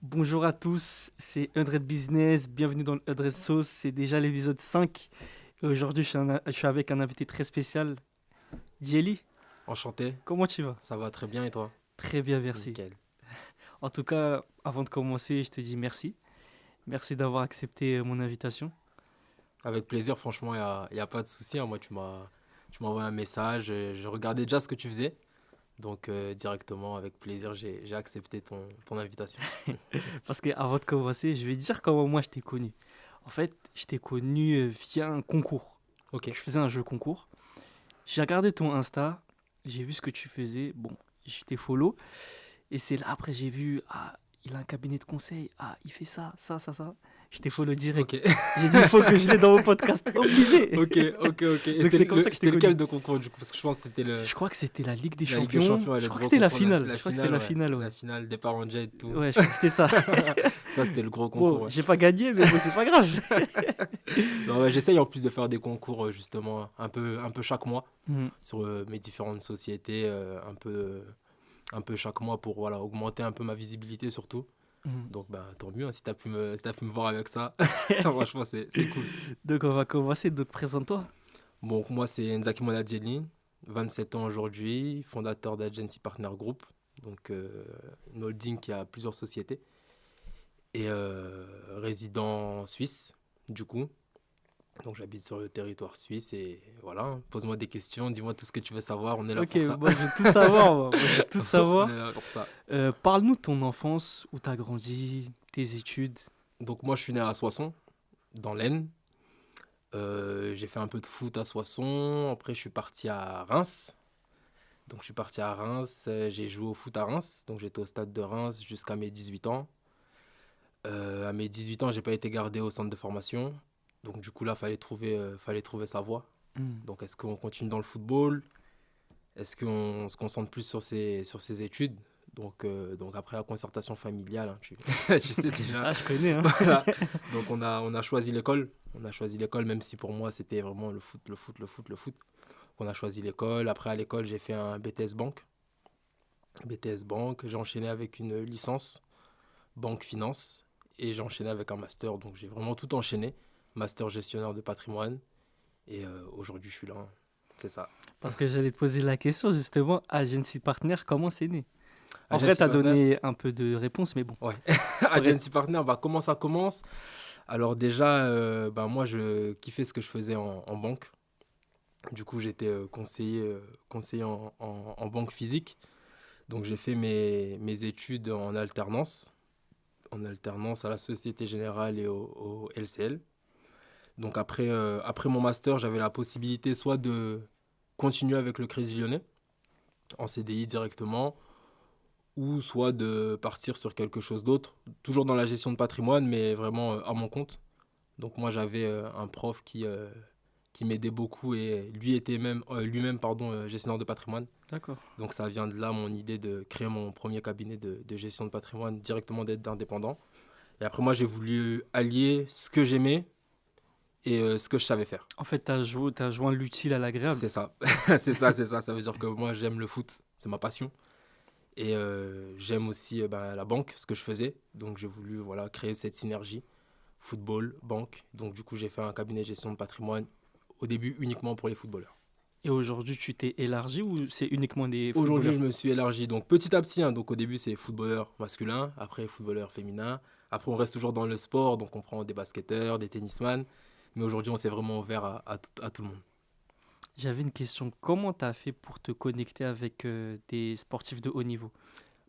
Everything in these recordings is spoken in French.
Bonjour à tous, c'est Undred Business, bienvenue dans le Undred Sauce, c'est déjà l'épisode 5. Et aujourd'hui, je suis avec un invité très spécial, Diely. Enchanté, Comment tu vas? ça va très bien et toi? Très bien, merci. Nickel. En tout cas, avant de commencer, je te dis merci. Merci d'avoir accepté mon invitation. Avec plaisir, franchement, y a pas de souci, hein. Moi, tu m'as envoyé un message, je regardais déjà ce que tu faisais. Donc, directement, avec plaisir, j'ai accepté ton invitation. Parce que avant de commencer, je vais dire comment moi je t'ai connu. En fait, je t'ai connu via un concours. Ok, Je faisais un jeu concours. J'ai regardé ton Insta, j'ai vu ce que tu faisais. Bon, je t'ai follow. Et c'est là, après, j'ai vu, ah, il a un cabinet de conseil. Ah, il fait ça, ça, ça, ça. Je t'ai follow direct. ok, J'ai dit, il faut que je l'ai dans mon podcast. Obligé. ok, ok. Et Donc, c'est comme ça que je t'ai c'était connu. lequel de concours du coup? Parce que je pense que c'était Je crois que c'était la Ligue des la Ligue des Champions. Champions et Je le crois que gros c'était la concours, finale. la Je crois que c'était finale, la ouais. finale, ouais. La finale, départ en jet et tout. Ouais, je crois que c'était ça. Ça, c'était le gros concours, Bon, ouais. j'ai pas gagné, mais bon, c'est pas grave. Non, ouais, j'essaye en plus de faire des concours, justement, un peu chaque mois Mhm, sur mes différentes sociétés, un peu chaque mois pour voilà, augmenter un peu ma visibilité surtout. mhm. Donc bah, tant mieux, hein, si t'as pu me voir avec ça. Franchement, c'est cool. Donc, on va commencer. Donc, présente-toi. Bon, moi, c'est Nzaki Monadjeli, 27 ans aujourd'hui, fondateur d'Agency Partner Group, donc une holding qui a plusieurs sociétés, et résident suisse, du coup. Donc j'habite sur le territoire suisse et voilà, hein, pose-moi des questions, dis-moi tout ce que tu veux savoir, on est là Ok, pour ça. moi, je veux tout savoir. Moi, je veux tout On est savoir. là pour ça. Parle-nous de ton enfance, où t'as grandi, tes études. Donc moi, je suis né à Soissons, dans l'Aisne. J'ai fait un peu de foot à Soissons. Après, je suis parti à Reims. Donc, je suis parti à Reims. J'ai joué au foot à Reims. Donc, j'étais au stade de Reims jusqu'à mes 18 ans. À mes 18 ans, j'ai pas été gardé au centre de formation. Donc, du coup, là, fallait trouver sa voie. Mhm. Donc, est-ce qu'on continue dans le football? Est-ce qu'on se concentre plus sur ses études? Donc, après la concertation familiale, hein, tu sais déjà. Ah, je connais, hein. Voilà. Donc on a choisi l'école. On a choisi l'école, même si pour moi c'était vraiment le foot, le foot, le foot, le foot. On a choisi l'école. Après à l'école j'ai fait un BTS Banque. BTS Banque, j'ai enchaîné avec une licence Banque Finance et j'ai enchaîné avec un master. Donc j'ai vraiment tout enchaîné. Master gestionnaire de patrimoine. Et aujourd'hui je suis là, hein. C'est ça. Parce que j'allais te poser la question, justement, Agency Partner, comment c'est né? En vrai, Agency t'as Partner. donné un peu de réponse, mais bon. Ouais. Bref. Agency Partner, bah, comment ça commence? Alors déjà, bah, moi je kiffais ce que je faisais en banque. Du coup, j'étais conseiller en banque physique. Donc, j'ai fait mes études en alternance à la Société Générale et au LCL. Donc, après mon master, j'avais la possibilité soit de continuer avec le Crédit Lyonnais en CDI directement, ou soit de partir sur quelque chose d'autre, toujours dans la gestion de patrimoine, mais vraiment à mon compte. Donc, moi, j'avais un prof qui m'aidait beaucoup et lui-même pardon, gestionnaire de patrimoine. D'accord. Donc ça vient de là mon idée de créer mon premier cabinet de gestion de patrimoine directement d'être indépendant. Et après moi j'ai voulu allier ce que j'aimais et ce que je savais faire. En fait, t'as joint l'utile à l'agréable. C'est ça, c'est ça. Ça veut dire que moi j'aime le foot, c'est ma passion. Et j'aime aussi bah, la banque, ce que je faisais. Donc j'ai voulu voilà, créer cette synergie, football, banque. Donc du coup j'ai fait un cabinet de gestion de patrimoine au début uniquement pour les footballeurs. Et aujourd'hui, tu t'es élargi ou c'est uniquement des Aujourd'hui, je footballeurs? me suis élargi. Donc, petit à petit, hein, donc au début, c'est footballeur masculin, après footballeur féminin. Après, on reste toujours dans le sport, donc on prend des basketteurs, des tennisman. Mais aujourd'hui, on s'est vraiment ouvert à tout le monde. J'avais une question. Comment t'as fait pour te connecter avec des sportifs de haut niveau?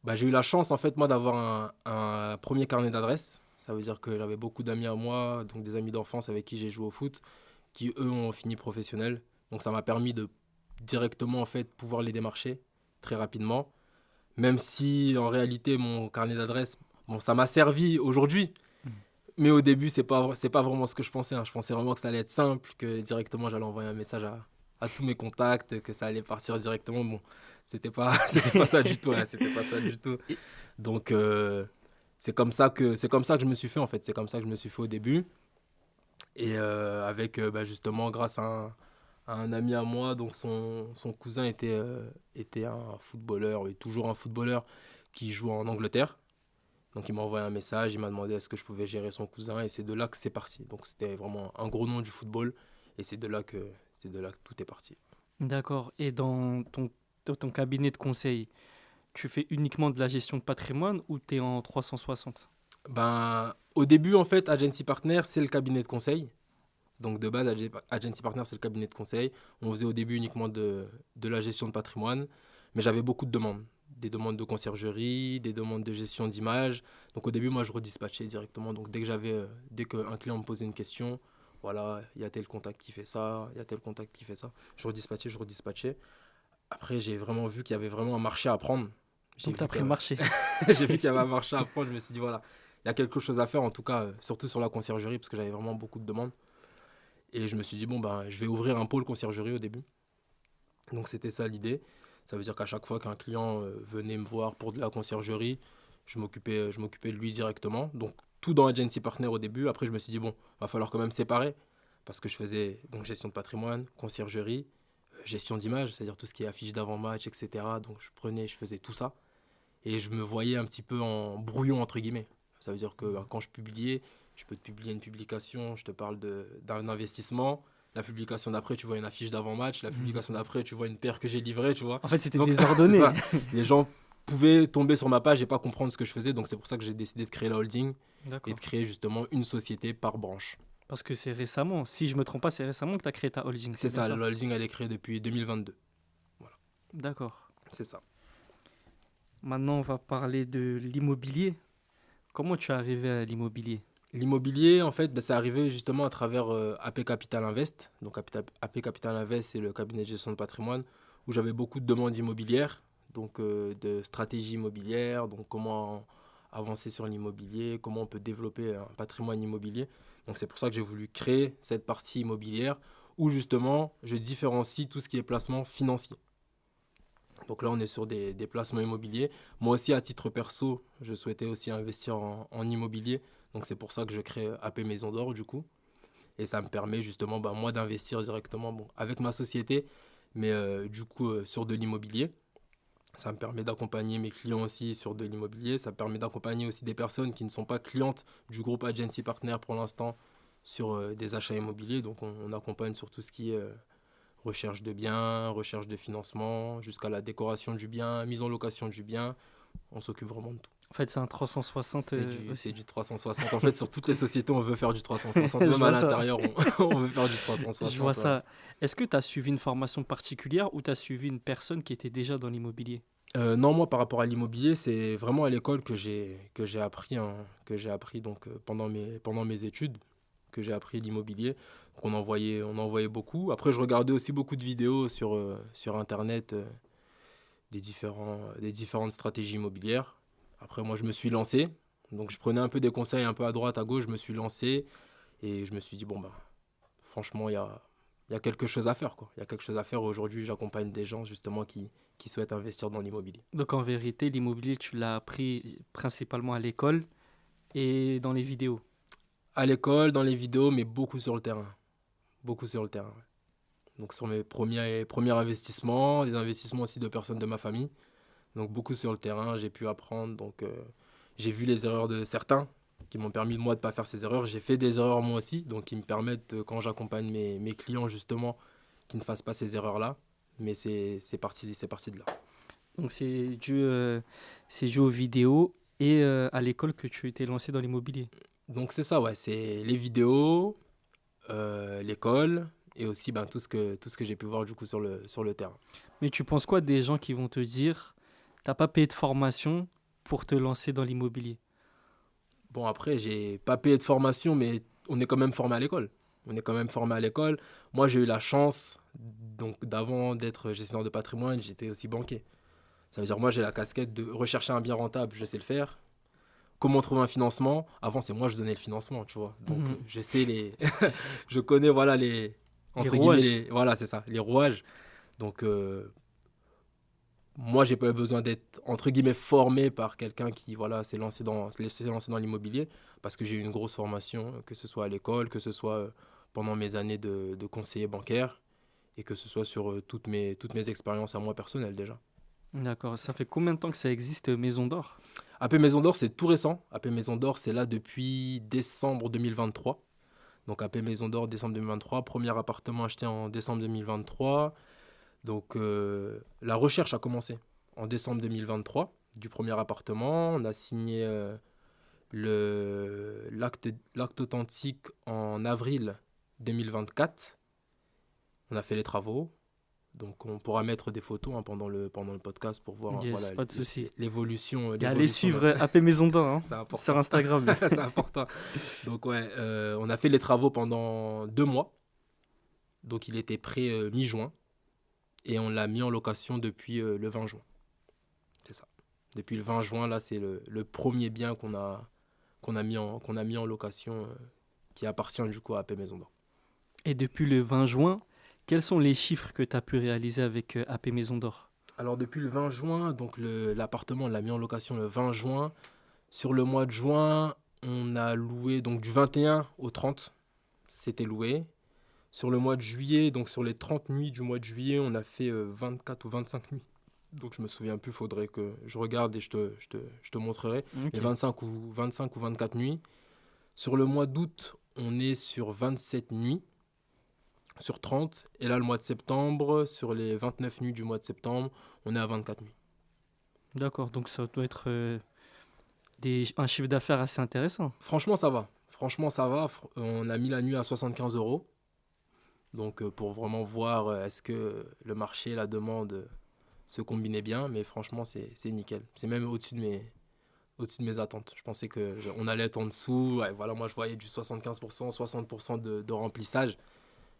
Bah, j'ai eu la chance, en fait, moi, d'avoir un premier carnet d'adresses. Ça veut dire que j'avais beaucoup d'amis à moi, donc des amis d'enfance avec qui j'ai joué au foot, qui, eux, ont fini professionnels. Donc, ça m'a permis de directement, en fait, pouvoir les démarcher très rapidement. Même si en réalité mon carnet d'adresses, bon, ça m'a servi aujourd'hui, Mhm. mais au début c'est pas vraiment ce que je pensais, hein. Je pensais vraiment que ça allait être simple, que directement j'allais envoyer un message à tous mes contacts, que ça allait partir directement. Bon, c'était pas ça du tout, hein, c'était pas ça du tout. Et- Donc c'est comme ça que je me suis fait en fait, c'est comme ça que je me suis fait au début. Et avec bah, justement grâce à un ami à moi, donc son cousin était un footballeur, et toujours un footballeur qui joue en Angleterre. Donc il m'a envoyé un message, il m'a demandé est-ce que je pouvais gérer son cousin et c'est de là que c'est parti. Donc c'était vraiment un gros nom du football et c'est de là que tout est parti. D'accord. Et dans ton cabinet de conseil, tu fais uniquement de la gestion de patrimoine ou tu es en 360? Ben, au début, en fait, Agency Partner, c'est le cabinet de conseil. Donc de base, Agency Partner, c'est le cabinet de conseil. On faisait au début uniquement de la gestion de patrimoine, mais j'avais beaucoup de demandes. Des demandes de conciergerie, des demandes de gestion d'image. Donc au début, moi, je redispatchais directement. Donc dès qu'un client me posait une question, voilà, il y a tel contact qui fait ça, il y a tel contact qui fait ça. Je redispatchais. Après, j'ai vraiment vu qu'il y avait vraiment un marché à prendre. J'ai Donc tu as vu pris le que, marché. j'ai vu qu'il y avait un marché à prendre. Je me suis dit, voilà, il y a quelque chose à faire, en tout cas, surtout sur la conciergerie, parce que j'avais vraiment beaucoup de demandes. Et je me suis dit, bon, ben, je vais ouvrir un pôle conciergerie au début. Donc c'était ça l'idée. Ça veut dire qu'à chaque fois qu'un client venait me voir pour de la conciergerie, je m'occupais de lui directement. Donc tout dans Agency Partner au début. Après, je me suis dit, bon, va falloir quand même séparer. Parce que je faisais donc gestion de patrimoine, conciergerie, gestion d'image, c'est-à-dire tout ce qui est affiche d'avant-match, etc. Donc je faisais tout ça. Et je me voyais un petit peu en brouillon, entre guillemets. Ça veut dire que quand je publiais, je peux te publier une publication, je te parle d'un investissement. La publication d'après, tu vois une affiche d'avant-match. La Mhm. publication d'après, tu vois une paire que j'ai livrée, tu vois. En fait, c'était Donc, c'est désordonné. ça. Les gens pouvaient tomber sur ma page et pas comprendre ce que je faisais. Donc, c'est pour ça que j'ai décidé de créer la holding et de D'accord. créer justement une société par branche. Parce que c'est récemment, si je me trompe pas, c'est récemment que tu as créé ta holding, c'est C'est bien ça, ça? la holding, elle est créée depuis 2022. Voilà, D'accord. c'est ça. Maintenant, on va parler de l'immobilier. Comment tu es arrivé à l'immobilier? L'immobilier, en fait, ben, c'est arrivé justement à travers AP Capital Invest. Donc, AP Capital Invest, c'est le cabinet de gestion de patrimoine où j'avais beaucoup de demandes immobilières, donc de stratégie immobilière, donc comment avancer sur l'immobilier, comment on peut développer un patrimoine immobilier. Donc, c'est pour ça que j'ai voulu créer cette partie immobilière où justement je différencie tout ce qui est placement financier. Donc là, on est sur des placements immobiliers. Moi aussi, à titre perso, je souhaitais aussi investir en immobilier. Donc c'est pour ça que je crée AP Maison d'Or, du coup. Et ça me permet justement, bah, moi, d'investir directement bon, avec ma société, mais du coup, sur de l'immobilier. Ça me permet d'accompagner mes clients aussi sur de l'immobilier. Ça me permet d'accompagner aussi des personnes qui ne sont pas clientes du groupe Agency Partner pour l'instant sur des achats immobiliers. Donc on accompagne sur tout ce qui est recherche de biens, recherche de financement, jusqu'à la décoration du bien, mise en location du bien. On s'occupe vraiment de tout. En fait, c'est un 360 C'est aussi. du 360. En fait, sur toutes les sociétés, on veut faire du 360. Je Même à vois ça. l'intérieur, on veut faire du Je vois 360. Ouais. ça. Est-ce que tu as suivi une formation particulière ou tu as suivi une personne qui était déjà dans l'immobilier? Non, moi, par rapport à l'immobilier, c'est vraiment à l'école que j'ai appris, hein, que j'ai appris donc, pendant mes études, que j'ai appris l'immobilier. Donc, on en voyait beaucoup. Après, je regardais aussi beaucoup de vidéos sur Internet des différentes stratégies immobilières. Après, moi, je me suis lancé. Donc, je prenais un peu des conseils un peu à droite, à gauche. Je me suis lancé et je me suis dit, bon, bah, franchement, il y a quelque chose à faire, quoi. Il y a quelque chose à faire. Aujourd'hui, j'accompagne des gens, justement, qui souhaitent investir dans l'immobilier. Donc en vérité, l'immobilier, tu l'as appris principalement à l'école et dans les vidéos. À l'école, dans les vidéos, mais beaucoup sur le terrain. Beaucoup sur le terrain, ouais. Donc, sur mes premiers investissements, des investissements aussi de personnes de ma famille. Donc, beaucoup sur le terrain, j'ai pu apprendre. Donc, j'ai vu les erreurs de certains qui m'ont permis, moi, de ne pas faire ces erreurs. J'ai fait des erreurs moi aussi, donc qui me permettent, quand j'accompagne mes clients, justement, qu'ils ne fassent pas ces erreurs-là. Mais c'est parti de là. Donc c'est dû aux vidéos et à l'école que tu t'es lancé dans l'immobilier. Donc, c'est ça, ouais. C'est les vidéos, l'école et aussi ben, tout ce que j'ai pu voir, du coup, sur le terrain. Mais tu penses quoi des gens qui vont te dire, t'as pas payé de formation pour te lancer dans l'immobilier? Bon, après, j'ai pas payé de formation, mais on est quand même formé à l'école. On est quand même formé à l'école. Moi, j'ai eu la chance, donc d'avant d'être gestionnaire de patrimoine, j'étais aussi banquier. Ça veut dire, moi, j'ai la casquette de rechercher un bien rentable, je sais le faire. Comment trouver un financement? Avant, c'est moi, je donnais le financement, tu vois. Donc, Mhm. je sais je connais, voilà, Les entre guillemets, rouages. voilà, c'est ça, les rouages. Donc, moi, j'ai pas eu besoin d'être, entre guillemets, formé par quelqu'un qui, voilà, s'est lancé dans l'immobilier, parce que j'ai eu une grosse formation, que ce soit à l'école, que ce soit pendant mes années de conseiller bancaire, et que ce soit sur toutes mes expériences à moi personnelles déjà. D'accord. Ça fait combien de temps que ça existe, Maison d'Or? AP Maison d'Or, c'est tout récent. AP Maison d'Or, c'est là depuis décembre 2023. Donc AP Maison d'Or, décembre 2023. Premier appartement acheté en décembre 2023. Donc la recherche a commencé en décembre 2023 du premier appartement. On a signé l'acte authentique en avril 2024. On a fait les travaux. Donc on pourra mettre des photos pendant le podcast pour voir Yes, voilà, pas de souci. l'évolution. Et allez suivre AP Maison d'Or hein, C'est important. sur Instagram. C'est important. Donc ouais, on a fait les travaux pendant 2 mois. Donc il était prêt mi-juin. Et on l'a mis en location depuis le 20 juin. C'est ça. Depuis le 20 juin, là, c'est le premier bien qu'on a mis en location qui appartient du coup à AP Maison d'Or. Et depuis le 20 juin, quels sont les chiffres que tu as pu réaliser avec AP Maison d'Or? Alors depuis le 20 juin, donc l'appartement, on l'a mis en location le 20 juin. Sur le mois de juin, on a loué donc du 21 au 30, c'était loué. Sur le mois de juillet, donc sur les 30 nuits du mois de juillet, on a fait 24 ou 25 nuits. Donc je me souviens plus, il faudrait que je regarde et je te montrerai. Ok. Les 25 ou 24 nuits. Sur le mois d'août, on est sur 27 nuits sur 30. Et là, le mois de septembre, sur les 29 nuits du mois de septembre, on est à 24 nuits. D'accord, donc ça doit être un chiffre d'affaires assez intéressant. Franchement, ça va. On a mis la nuit à 75 €. Donc pour vraiment voir est-ce que le marché, la demande se combinait bien. Mais franchement, c'est nickel. C'est même au-dessus de mes attentes. Je pensais qu'on allait être en dessous. Ouais, voilà, moi, je voyais du 75%, 60% de remplissage.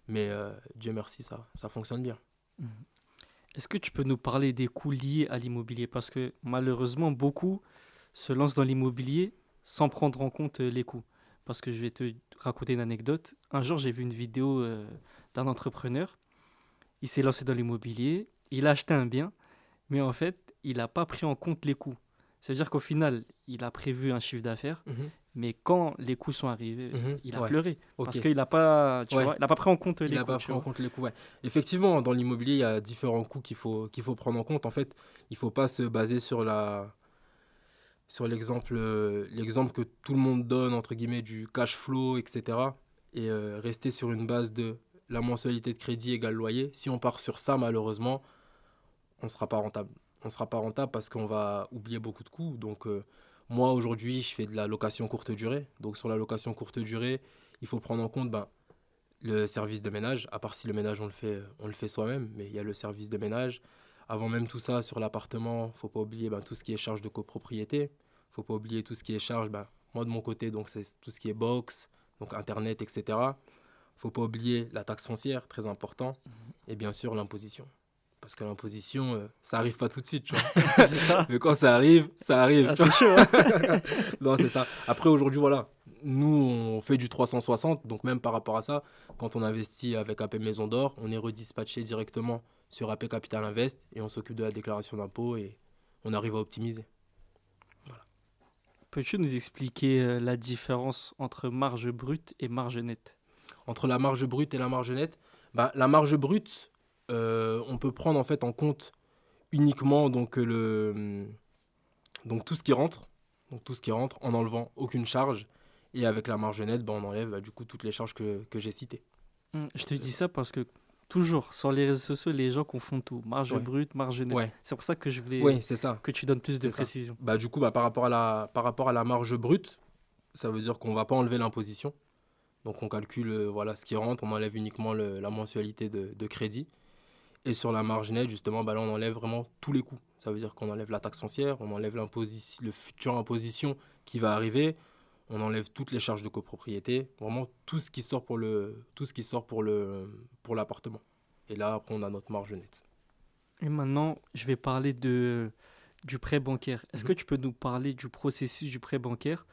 Mais Dieu merci, ça fonctionne bien. Mhm. Est-ce que tu peux nous parler des coûts liés à l'immobilier? Parce que malheureusement, beaucoup se lancent dans l'immobilier sans prendre en compte les coûts. Parce que je vais te raconter une anecdote. Un jour, j'ai vu une vidéo d'un entrepreneur. Il s'est lancé dans l'immobilier, il a acheté un bien, mais en fait, il n'a pas pris en compte les coûts. C'est-à-dire qu'au final, il a prévu un chiffre d'affaires, Mhm, mais quand les coûts sont arrivés, il a ouais, pleuré. ok. Parce qu'il n'a pas, tu Ouais, vois, il n'a pas pris en compte il les n'a coûts, pas tu pris en vois. compte les coûts. Ouais. Effectivement, dans l'immobilier, il y a différents coûts qu'il faut prendre en compte. En fait, il ne faut pas se baser sur l'exemple que tout le monde donne, entre guillemets, du cash flow, etc. Et rester sur une base de la mensualité de crédit égale loyer. Si on part sur ça, malheureusement, on ne sera pas rentable. On ne sera pas rentable parce qu'on va oublier beaucoup de coûts. Donc, moi, aujourd'hui, je fais de la location courte durée. Donc, sur la location courte durée, il faut prendre en compte le service de ménage, à part si le ménage, on le fait soi-même, mais il y a le service de ménage. Avant même tout ça, sur l'appartement, il ne faut pas oublier tout ce qui est charge de copropriété. Il ne faut pas oublier tout ce qui est charge, moi de mon côté, donc c'est tout ce qui est box, donc Internet, etc. Il ne faut pas oublier la taxe foncière, très important, et bien sûr l'imposition. Parce que l'imposition, ça n'arrive pas tout de suite, tu vois. C'est ça. Mais quand ça arrive, ça arrive. Ah, Tu vois. c'est chaud, hein. Non, c'est ça. Après, aujourd'hui, voilà. Nous, on fait du 360. Donc, même par rapport à ça, quand on investit avec AP Maison d'Or, on est redispatché directement sur AP Capital Invest et on s'occupe de la déclaration d'impôt et on arrive à optimiser. Voilà. Peux-tu nous expliquer la différence entre marge brute et marge nette? Entre la marge brute et la marge nette, la marge brute, on peut prendre en fait en compte uniquement donc, donc tout ce qui rentre. Donc tout ce qui rentre en enlevant aucune charge. Et avec la marge nette, on enlève du coup toutes les charges que j'ai citées. Je te dis ça parce que toujours sur les réseaux sociaux, les gens confondent tout. Marge Ouais. brute, marge nette. Ouais. C'est pour ça que je voulais Oui, c'est ça. que tu donnes plus de C'est ça. précision. Du coup, par rapport à la marge brute, ça veut dire qu'on ne va pas enlever l'imposition. Donc on calcule voilà, ce qui rentre, on enlève uniquement la mensualité de crédit. Et sur la marge nette, justement, là, on enlève vraiment tous les coûts. Ça veut dire qu'on enlève la taxe foncière, on enlève le futur imposition qui va arriver, on enlève toutes les charges de copropriété, vraiment tout ce qui sort pour l'appartement. Et là, après, on a notre marge nette. Et maintenant, je vais parler du prêt bancaire. Est-ce Mhm. que tu peux nous parler du processus du prêt bancaire?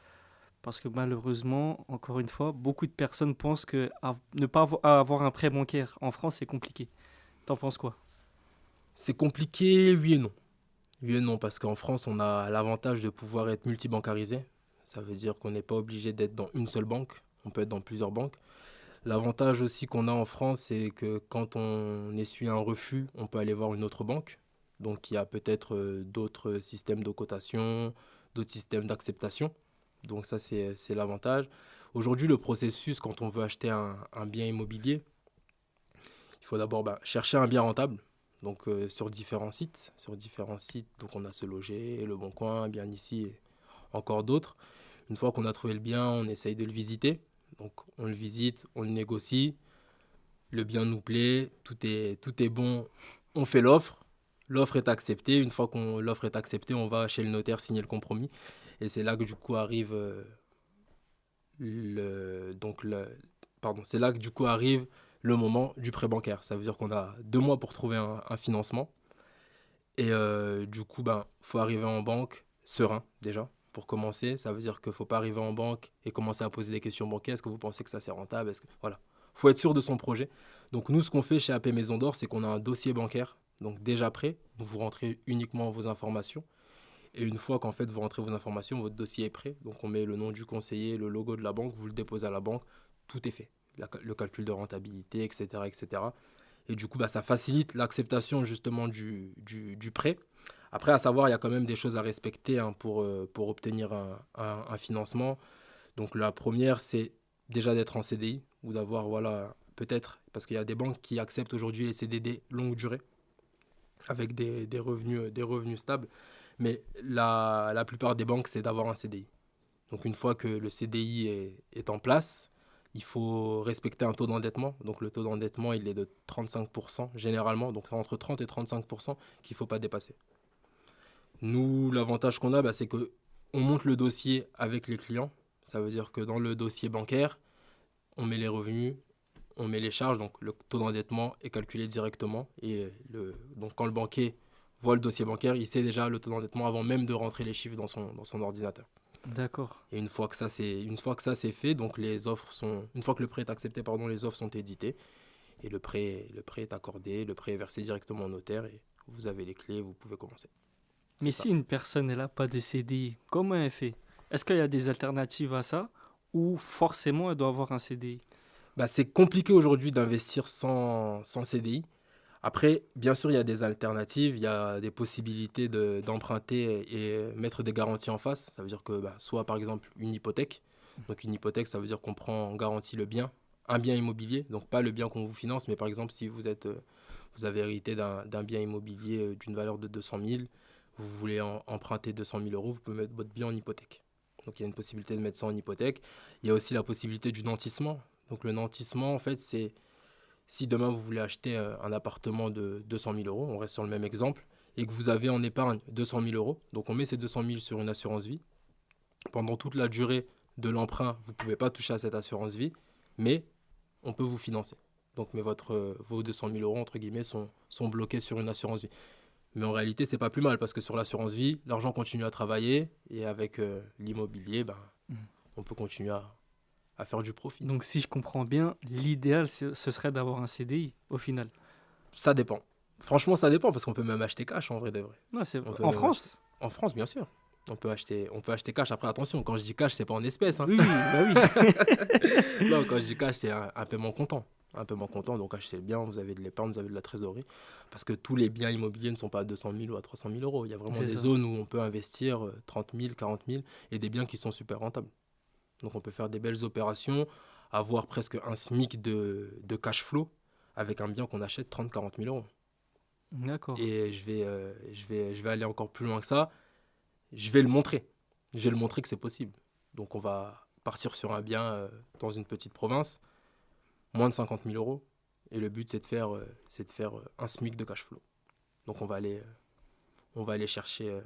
Parce que malheureusement, encore une fois, beaucoup de personnes pensent que ne pas avoir un prêt bancaire en France, c'est compliqué. T'en penses quoi? C'est compliqué, oui et non. Oui et non, parce qu'en France, on a l'avantage de pouvoir être multibancarisé. Ça veut dire qu'on n'est pas obligé d'être dans une seule banque. On peut être dans plusieurs banques. L'avantage aussi qu'on a en France, c'est que quand on essuie un refus, on peut aller voir une autre banque. Donc il y a peut-être d'autres systèmes de cotation, d'autres systèmes d'acceptation. Donc ça, c'est l'avantage. Aujourd'hui, le processus, quand on veut acheter un bien immobilier, il faut d'abord chercher un bien rentable. Donc sur différents sites. Donc on a Se Loger, Le Bon Coin, Bien Ici et encore d'autres. Une fois qu'on a trouvé le bien, on essaye de le visiter. Donc on le visite, on le négocie. Le bien nous plaît, tout est bon. On fait l'offre. L'offre est acceptée. Une fois que l'offre est acceptée, on va chez le notaire signer le compromis. Et c'est là que du coup arrive le, donc le, pardon, c'est là que du coup arrive le moment du prêt bancaire. Ça veut dire qu'on a 2 mois pour trouver un financement. Et du coup, faut arriver en banque serein déjà. Pour commencer, ça veut dire qu'il ne faut pas arriver en banque et commencer à poser des questions bancaires. Est-ce que vous pensez que ça c'est rentable? Voilà. Faut être sûr de son projet. Donc nous, ce qu'on fait chez AP Maison d'Or, c'est qu'on a un dossier bancaire, donc déjà prêt. Vous rentrez uniquement vos informations. Et une fois qu'en fait vous rentrez vos informations, votre dossier est prêt. Donc on met le nom du conseiller, le logo de la banque, vous le déposez à la banque, tout est fait. Le calcul de rentabilité, etc. etc. Et du coup, ça facilite l'acceptation justement du prêt. Après, à savoir, il y a quand même des choses à respecter pour obtenir un financement. Donc la première, c'est déjà d'être en CDI ou d'avoir, voilà, peut-être, parce qu'il y a des banques qui acceptent aujourd'hui les CDD longue durée avec des revenus stables. Mais la plupart des banques, c'est d'avoir un CDI. Donc une fois que le CDI est en place, il faut respecter un taux d'endettement. Donc le taux d'endettement, il est de 35% généralement, donc entre 30 et 35% qu'il ne faut pas dépasser. Nous, l'avantage qu'on a, c'est qu'on monte le dossier avec les clients. Ça veut dire que dans le dossier bancaire, on met les revenus, on met les charges, donc le taux d'endettement est calculé directement. Et donc quand le banquier voit le dossier bancaire, il sait déjà le taux d'endettement avant même de rentrer les chiffres dans son ordinateur. D'accord. Et une fois que ça c'est fait, donc une fois que le prêt est accepté, les offres sont éditées et le prêt est accordé, le prêt est versé directement au notaire et vous avez les clés, vous pouvez commencer. Mais C'est ça. si une personne n'a pas de CDI, comment elle fait? Est-ce qu'il y a des alternatives à ça ou forcément elle doit avoir un CDI? C'est compliqué aujourd'hui d'investir sans CDI. Après, bien sûr, il y a des alternatives, il y a des possibilités d'emprunter et mettre des garanties en face. Ça veut dire que soit par exemple une hypothèque. Donc une hypothèque, ça veut dire qu'on prend en garantie le bien, un bien immobilier. Donc pas le bien qu'on vous finance, mais par exemple si vous avez hérité d'un bien immobilier d'une valeur de 200 000, vous voulez emprunter 200 000 euros, vous pouvez mettre votre bien en hypothèque. Donc il y a une possibilité de mettre ça en hypothèque. Il y a aussi la possibilité du nantissement. Donc le nantissement, en fait, c'est si demain vous voulez acheter un appartement de 200 000 euros, on reste sur le même exemple, et que vous avez en épargne 200 000 euros, donc on met ces 200 000 sur une assurance vie. Pendant toute la durée de l'emprunt, vous ne pouvez pas toucher à cette assurance vie, mais on peut vous financer. Donc mais vos 200 000 euros, entre guillemets, sont bloqués sur une assurance vie. Mais en réalité, c'est pas plus mal, parce que sur l'assurance vie, l'argent continue à travailler, et avec l'immobilier, on peut continuer à faire du profit. Donc si je comprends bien, l'idéal ce serait d'avoir un CDI au final. Ça dépend. Franchement, ça dépend, parce qu'on peut même acheter cash en vrai de vrai. Non, c'est On peut en même acheter. France? En France, bien sûr. On peut acheter cash. Après, attention, quand je dis cash, c'est pas en espèces. Hein. Oui, oui, bah oui. Non, quand je dis cash, c'est un paiement comptant. Un paiement comptant, donc achetez le bien, vous avez de l'épargne, vous avez de la trésorerie. Parce que tous les biens immobiliers ne sont pas à 200 000 ou à 300 000 euros. Il y a vraiment C'est des ça. zones où on peut investir 30 000, 40 000 et des biens qui sont super rentables. Donc on peut faire des belles opérations, avoir presque un SMIC de cash flow avec un bien qu'on achète 30 40 000 euros. D'accord. Et je vais aller encore plus loin que ça. Je vais le montrer. Je vais le montrer que c'est possible. Donc on va partir sur un bien dans une petite province, moins de 50 000 euros. Et le but, c'est de faire un SMIC de cash flow. Donc on va aller chercher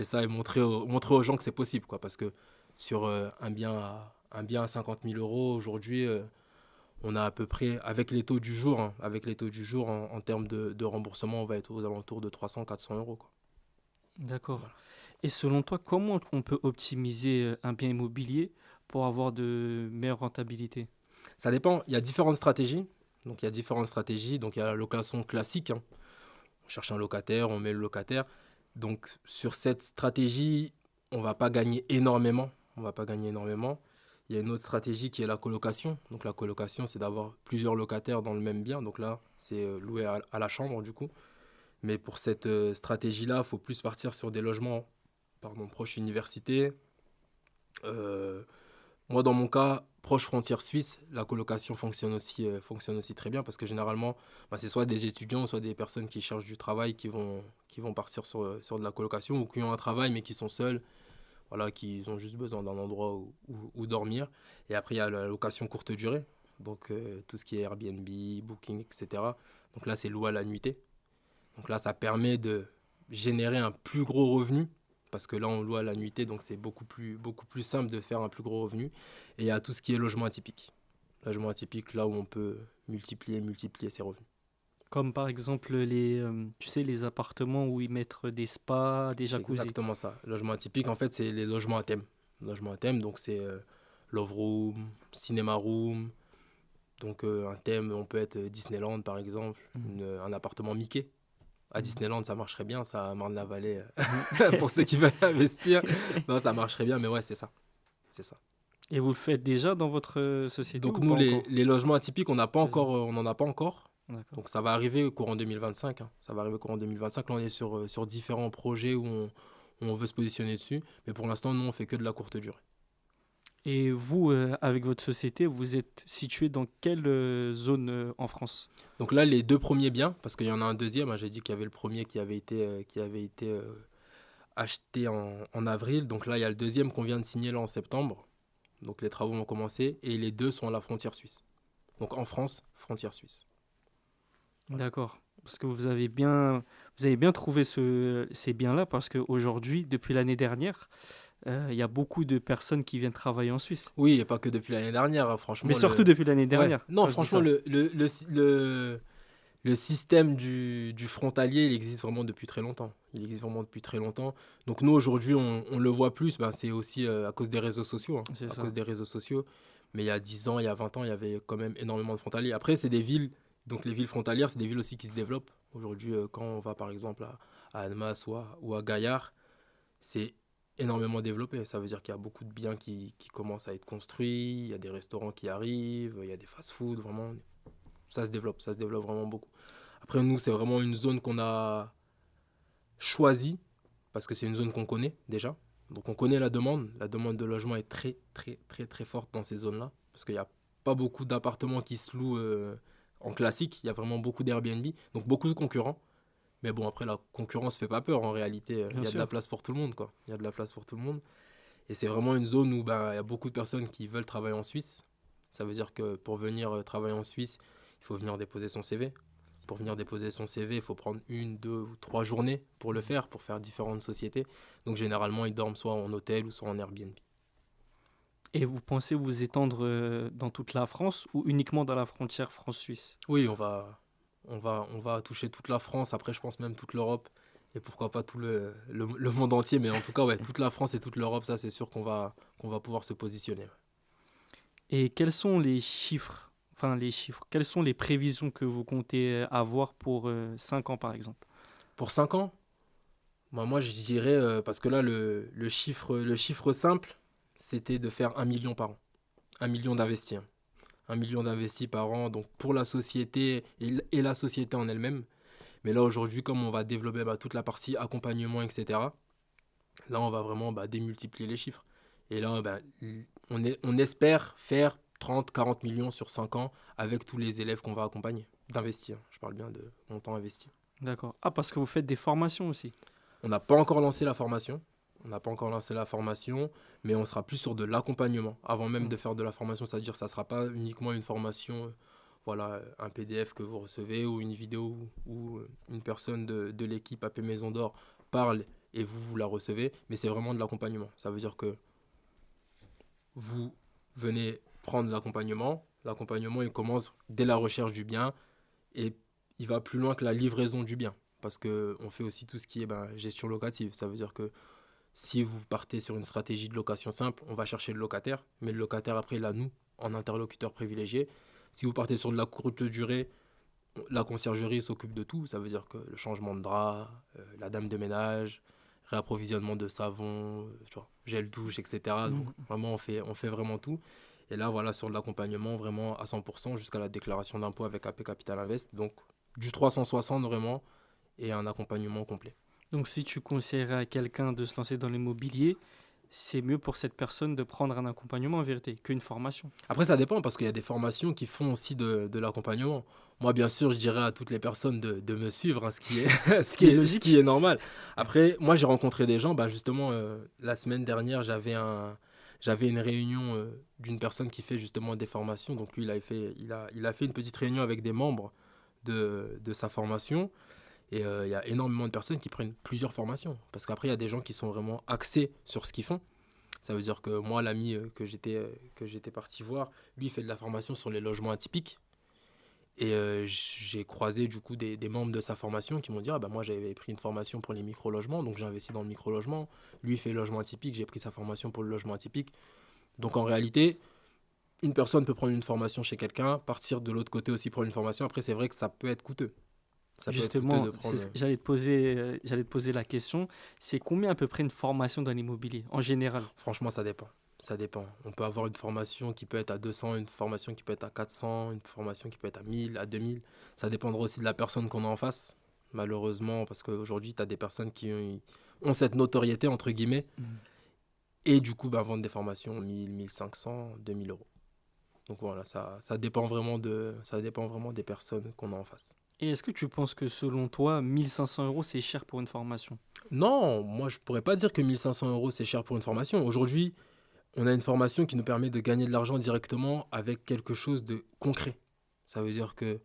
ça et montrer aux gens que c'est possible, quoi. Parce que sur un bien à 50 000 euros, aujourd'hui, on a à peu près, avec les taux du jour, en termes de remboursement, on va être aux alentours de 300-400 euros, quoi. D'accord. Voilà. Et selon toi, comment on peut optimiser un bien immobilier pour avoir de meilleures rentabilités? Ça dépend, il y a différentes stratégies. Donc il y a différentes stratégies. Donc il y a la location classique, hein. On cherche un locataire, on met le locataire. Donc sur cette stratégie, on ne va pas gagner énormément. Il y a une autre stratégie qui est la colocation. Donc la colocation, c'est d'avoir plusieurs locataires dans le même bien. Donc là, c'est loué à la chambre du coup. Mais pour cette stratégie-là, il faut plus partir sur des logements pardon, proche université. Euh, Moi, dans mon cas, proche frontière suisse, la colocation fonctionne aussi très bien parce que généralement, bah, c'est soit des étudiants, soit des personnes qui cherchent du travail qui vont partir sur de la colocation ou qui ont un travail mais qui sont seuls, voilà, qui ont juste besoin d'un endroit où dormir. Et après, il y a la location courte durée, donc tout ce qui est Airbnb, Booking, etc. Donc là, c'est loué à la nuitée. Donc là, ça permet de générer un plus gros revenu parce que là, on loue à la nuitée, donc c'est beaucoup plus simple de faire un plus gros revenu. Et il y a tout ce qui est logement atypique. Logement atypique, là où on peut multiplier ses revenus. Comme par exemple tu sais, les appartements où ils mettent des spas, des C'est jacuzzi. exactement ça. Logement atypique, en fait, c'est les logements à thème. Logement à thème, donc c'est Love Room, Cinéma Room. Donc un thème, on peut être Disneyland par exemple, Mhm. un appartement Mickey. À Mhm. Disneyland, ça marcherait bien, ça, à Marne-la-Vallée, Mhm. pour ceux qui veulent investir. Non, ça marcherait bien, mais ouais, c'est ça. C'est ça. Et vous le faites déjà dans votre société Donc ou nous, pas encore? les logements atypiques, Vas-y. on n'en a pas encore. D'accord. Donc ça va arriver au courant 2025, hein. Ça va arriver au courant 2025. Là, on est sur différents projets où on veut se positionner dessus. Mais pour l'instant, nous, on fait que de la courte durée. Et vous, avec votre société, vous êtes situé dans quelle zone en France? Donc là, les deux premiers biens, parce qu'il y en a un deuxième, hein, j'ai dit qu'il y avait le premier qui avait été acheté en avril. Donc là, il y a le deuxième qu'on vient de signer là en septembre. Donc les travaux vont commencer et les deux sont à la frontière suisse. Donc en France, frontière suisse. Voilà. D'accord. Parce que vous avez bien trouvé ces biens-là parce qu'aujourd'hui, depuis l'année dernière, il y a beaucoup de personnes qui viennent travailler en Suisse. Oui, et pas que depuis l'année dernière, hein, Mais franchement. surtout depuis l'année Ouais, dernière, non, quand je dis franchement, ça. le système du frontalier, il existe vraiment depuis très longtemps. Il existe vraiment depuis très longtemps. Donc nous, aujourd'hui, on le voit plus, ben, c'est aussi à cause des réseaux sociaux, hein, C'est à ça. cause des réseaux sociaux. Mais il y a 10 ans, il y a 20 ans, il y avait quand même énormément de frontaliers. Après, c'est des villes, donc les villes frontalières, c'est des villes aussi qui se développent. Aujourd'hui, quand on va par exemple à Annemasse ou à Gaillard, c'est énormément développé. Ça veut dire qu'il y a beaucoup de biens qui commencent à être construits, il y a des restaurants qui arrivent, il y a des fast-food, vraiment, ça se développe vraiment beaucoup. Après, nous, c'est vraiment une zone qu'on a choisie, parce que c'est une zone qu'on connaît déjà. Donc on connaît la demande de logement est très forte dans ces zones-là, parce qu'il n'y a pas beaucoup d'appartements qui se louent en classique, il y a vraiment beaucoup d'Airbnb, donc beaucoup de concurrents. Mais bon, après, la concurrence fait pas peur en réalité. Il Bien y a de la sûr. place pour tout le monde, quoi. Il y a de la place pour tout le monde. Et c'est vraiment une zone où ben, il y a beaucoup de personnes qui veulent travailler en Suisse. Ça veut dire que pour venir travailler en Suisse, il faut venir déposer son CV. Pour venir déposer son CV, il faut prendre une, deux ou trois journées pour faire différentes sociétés. Donc généralement, ils dorment soit en hôtel ou soit en Airbnb. Et vous pensez vous étendre dans toute la France ou uniquement dans la frontière France-Suisse? Oui, on va toucher toute la France, après je pense même toute l'Europe, et pourquoi pas tout le monde entier, mais en tout cas, ouais, toute la France et toute l'Europe, ça c'est sûr qu'on va pouvoir se positionner. Et quels sont les chiffres, enfin les chiffres, quelles sont les prévisions que vous comptez avoir pour 5 ans par exemple? Pour 5 ans, bah, moi je dirais, parce que là le chiffre simple, c'était de faire 1 million par an. 1 million d'investis, hein. 1 million d'investis par an, donc pour la société et la société en elle-même. Mais là aujourd'hui, comme on va développer bah, toute la partie accompagnement, etc., là on va vraiment bah, démultiplier les chiffres. Et là, bah, on espère faire 30 40 millions sur 5 ans avec tous les élèves qu'on va accompagner. D'investir, je parle bien de montant investi. D'accord. Ah, parce que vous faites des formations aussi. On n'a pas encore lancé la formation. On n'a pas encore lancé la formation, mais on sera plus sur de l'accompagnement. Avant même Hmm. de faire de la formation, c'est-à-dire que ça ne sera pas uniquement une formation, voilà, un PDF que vous recevez ou une vidéo où une personne de l'équipe AP Maison d'Or parle et vous la recevez, mais c'est vraiment de l'accompagnement. Ça veut dire que vous venez prendre l'accompagnement. L'accompagnement, il commence dès la recherche du bien et il va plus loin que la livraison du bien. Parce qu'on fait aussi tout ce qui est ben, gestion locative. Ça veut dire que si vous partez sur une stratégie de location simple, on va chercher le locataire, mais le locataire, après, il a nous, en interlocuteur privilégié. Si vous partez sur de la courte durée, la conciergerie s'occupe de tout. Ça veut dire que le changement de drap, la dame de ménage, réapprovisionnement de savon, tu vois, gel douche, etc. Donc Mhm. vraiment, on fait vraiment tout. Et là, voilà, sur de l'accompagnement, vraiment à 100% jusqu'à la déclaration d'impôt avec AP Capital Invest. Donc du 360 vraiment et un accompagnement complet. Donc si tu conseillerais à quelqu'un de se lancer dans l'immobilier, c'est mieux pour cette personne de prendre un accompagnement en vérité qu'une formation. Après, ça dépend parce qu'il y a des formations qui font aussi de l'accompagnement. Moi, bien sûr, je dirais à toutes les personnes de me suivre, hein, ce qui est, Ce qui est ce qui logique. est normal. Après, moi, j'ai rencontré des gens. Bah, justement, la semaine dernière, j'avais une réunion d'une personne qui fait justement des formations. Donc, lui, il a fait une petite réunion avec des membres de sa formation. Et il y a énormément de personnes qui prennent plusieurs formations. Parce qu'après, il y a des gens qui sont vraiment axés sur ce qu'ils font. Ça veut dire que moi, l'ami que j'étais parti voir, lui, il fait de la formation sur les logements atypiques. Et j'ai croisé du coup des membres de sa formation qui m'ont dit ah, bah, moi, j'avais pris une formation pour les micro-logements, donc j'ai investi dans le micro-logement. Lui, il fait le logement atypique, j'ai pris sa formation pour le logement atypique. Donc en réalité, une personne peut prendre une formation chez quelqu'un, partir de l'autre côté aussi prendre une formation. Après, c'est vrai que ça peut être coûteux. Ça peut être coûteux Justement, de c'est prendre. ce que j'allais te poser la question. C'est combien à peu près une formation dans l'immobilier en général? Franchement, ça dépend. Ça dépend. On peut avoir une formation qui peut être à 200, une formation qui peut être à 400, une formation qui peut être à 1000, à 2000. Ça dépendra aussi de la personne qu'on a en face, malheureusement, parce qu'aujourd'hui, tu as des personnes qui ont cette notoriété, entre guillemets, Mhm. et du coup, bah, vendent des formations 1000, 1500, 2000 euros. Donc voilà, ça dépend vraiment des personnes qu'on a en face. Et est-ce que tu penses que selon toi, 1 500 euros, c'est cher pour une formation? Non, moi, je pourrais pas dire que 1500 euros, c'est cher pour une formation. Aujourd'hui, on a une formation qui nous permet de gagner de l'argent directement avec quelque chose de concret. Ça veut dire que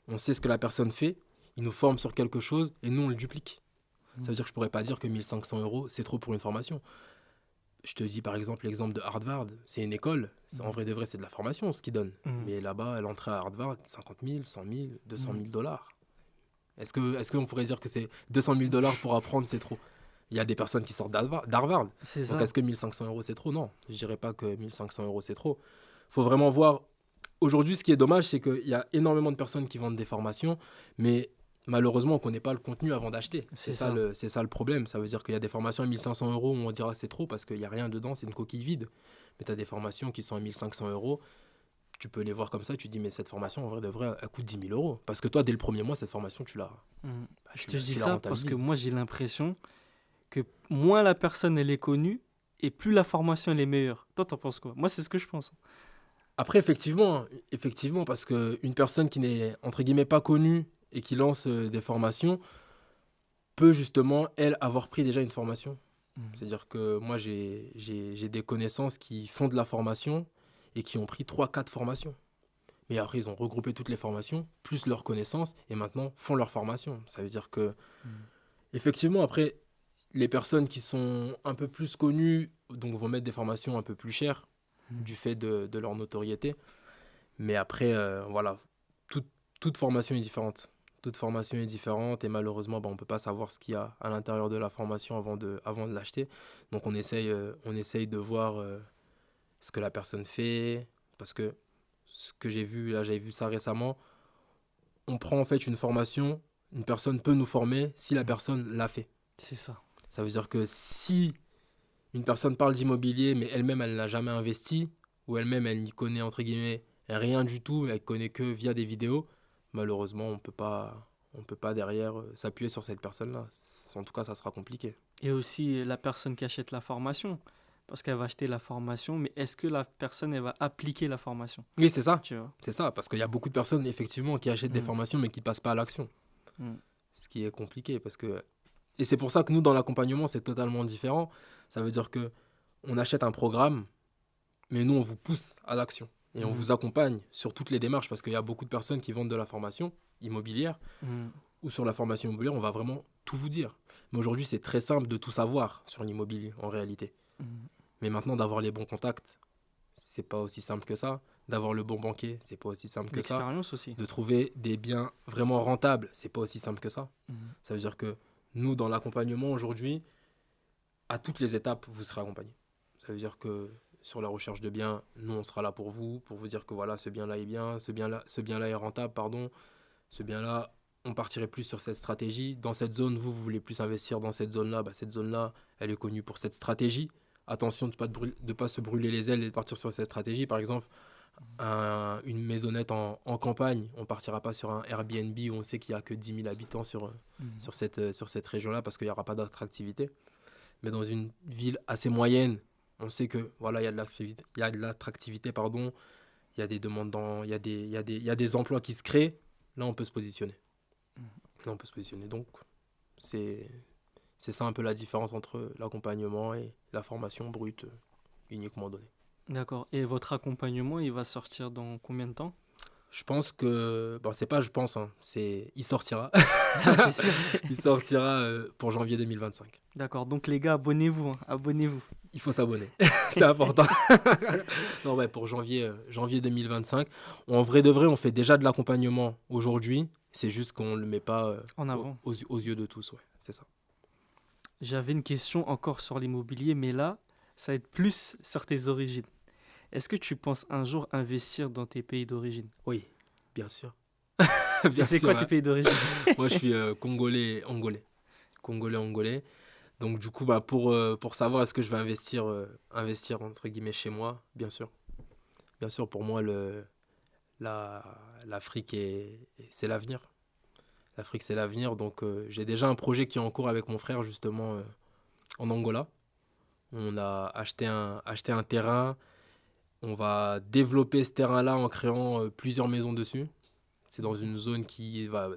on sait ce que la personne fait, il nous forme sur quelque chose et nous on le duplique. Ça Mhm. veut dire que je pourrais pas dire que 1500 euros c'est trop pour une formation. Je te dis par exemple l'exemple de Harvard, c'est une école, en Mhm. vrai de vrai c'est de la formation ce qu'ils donnent. Mhm. Mais là-bas, l'entrée à Harvard, 50 000, 100 000, 200 Mhm. 000 dollars. Est-ce qu'on pourrait dire que c'est 200 000 dollars pour apprendre c'est trop? Il y a des personnes qui sortent d'Harvard. C'est Donc ça. est-ce que 1500 euros c'est trop? Non, je dirais pas que 1500 euros c'est trop. Faut vraiment voir. Aujourd'hui, ce qui est dommage, c'est qu'il y a énormément de personnes qui vendent des formations, mais malheureusement, on ne connaît pas le contenu avant d'acheter. C'est ça. C'est ça le problème. Ça veut dire qu'il y a des formations à 1500 euros où on dira c'est trop parce qu'il n'y a rien dedans, c'est une coquille vide. Mais tu as des formations qui sont à 1500 euros, tu peux les voir comme ça, tu te dis mais cette formation, en vrai, de vrai, elle coûte 10 000 euros. Parce que toi, dès le premier mois, cette formation, Mhm. bah, Je te dis tu la ça parce que rentabilises. moi, j'ai l'impression que moins la personne elle est connue et plus la formation elle est meilleure. Toi, t'en penses quoi? Moi, c'est ce que je pense. Après, effectivement, parce qu'une personne qui n'est, entre guillemets, pas connue et qui lance des formations peut justement, elle, avoir pris déjà une formation. Mhm. C'est-à-dire que moi, j'ai des connaissances qui font de la formation et qui ont pris trois quatre formations. Mais après, ils ont regroupé toutes les formations, plus leurs connaissances, et maintenant font leur formation. Ça veut dire que, Mhm. effectivement, après, les personnes qui sont un peu plus connues donc vont mettre des formations un peu plus chères Mhm. du fait de leur notoriété. Mais après, voilà, toute, toute formation est différente. Toute formation est différente et malheureusement, bah, on ne peut pas savoir ce qu'il y a à l'intérieur de la formation avant de l'acheter. Donc on essaye de voir ce que la personne fait. Parce que ce que j'ai vu, là j'avais vu ça récemment, on prend en fait une formation, une personne peut nous former si la Mhm. personne l'a fait. C'est ça. Ça veut dire que si une personne parle d'immobilier, mais elle-même, elle n'a jamais investi, ou elle-même, elle n'y connaît, entre guillemets, rien du tout, elle connaît que via des vidéos, malheureusement, on peut pas derrière s'appuyer sur cette personne-là. En tout cas, ça sera compliqué. Et aussi la personne qui achète la formation. Parce qu'elle va acheter la formation, mais est-ce que la personne elle va appliquer la formation? Oui, Tu vois? c'est ça, parce qu'il y a beaucoup de personnes, effectivement, qui achètent des Mhm. formations, mais qui passent pas à l'action. Mhm. Ce qui est compliqué, parce que... Et c'est pour ça que nous, dans l'accompagnement, c'est totalement différent. Ça veut dire que on achète un programme, mais nous, on vous pousse à l'action. Et on Mhm. vous accompagne sur toutes les démarches parce qu'il y a beaucoup de personnes qui vendent de la formation immobilière Mhm. ou sur la formation immobilière, on va vraiment tout vous dire. Mais aujourd'hui, c'est très simple de tout savoir sur l'immobilier en réalité. Mhm. Mais maintenant, d'avoir les bons contacts, c'est pas aussi simple que ça. D'avoir le bon banquier, c'est pas aussi simple que ça. L'expérience aussi. De trouver des biens vraiment rentables, c'est pas aussi simple que ça. Mhm. Ça veut dire que nous, dans l'accompagnement aujourd'hui, à toutes les étapes, vous serez accompagné. Ça veut dire que sur la recherche de biens, nous, on sera là pour vous dire que voilà, ce bien-là est bien, ce bien-là est rentable, pardon. Ce bien-là, on partirait plus sur cette stratégie. Dans cette zone, vous voulez plus investir dans cette zone-là, bah, cette zone-là, elle est connue pour cette stratégie. Attention de ne pas se brûler les ailes et de partir sur cette stratégie. Par exemple, une maisonnette en campagne. On partira pas sur un Airbnb où on sait qu'il y a que 10 000 habitants Mhm. sur cette région-là parce qu'il n'y aura pas d'attractivité. Mais dans une ville assez moyenne, on sait que voilà, il y a de l'attractivité, pardon, il y a des demandes il y a des emplois qui se créent. Là, on peut se positionner. Là, on peut se positionner. Donc, c'est c'est ça un peu la différence entre l'accompagnement et la formation brute uniquement donnée. D'accord. Et votre accompagnement, il va sortir dans combien de temps? Je pense que, bon, c'est pas je pense, hein, c'est il sortira. Ah, c'est sûr. Il sortira pour janvier 2025. D'accord. Donc les gars, abonnez-vous, hein, abonnez-vous. Il faut s'abonner, c'est important. Non, ouais, pour janvier 2025. En vrai de vrai, on fait déjà de l'accompagnement aujourd'hui. C'est juste qu'on ne le met pas En avant. aux yeux de tous. Ouais, c'est ça. J'avais une question encore sur l'immobilier, mais là, ça va être plus sur tes origines. Est-ce que tu penses un jour investir dans tes pays d'origine? Oui, bien sûr. Et Bien c'est quoi sûr, tes hein. pays d'origine? Moi, je suis congolais, angolais. Congolais, angolais. Donc, du coup, bah, pour savoir est-ce que je vais investir, entre guillemets, chez moi, bien sûr. Bien sûr, pour moi, la, l'Afrique, c'est l'avenir. L'Afrique, c'est l'avenir. Donc, j'ai déjà un projet qui est en cours avec mon frère, justement, en Angola. On a acheté un terrain. On va développer ce terrain-là en créant plusieurs maisons dessus. C'est dans une zone qui va,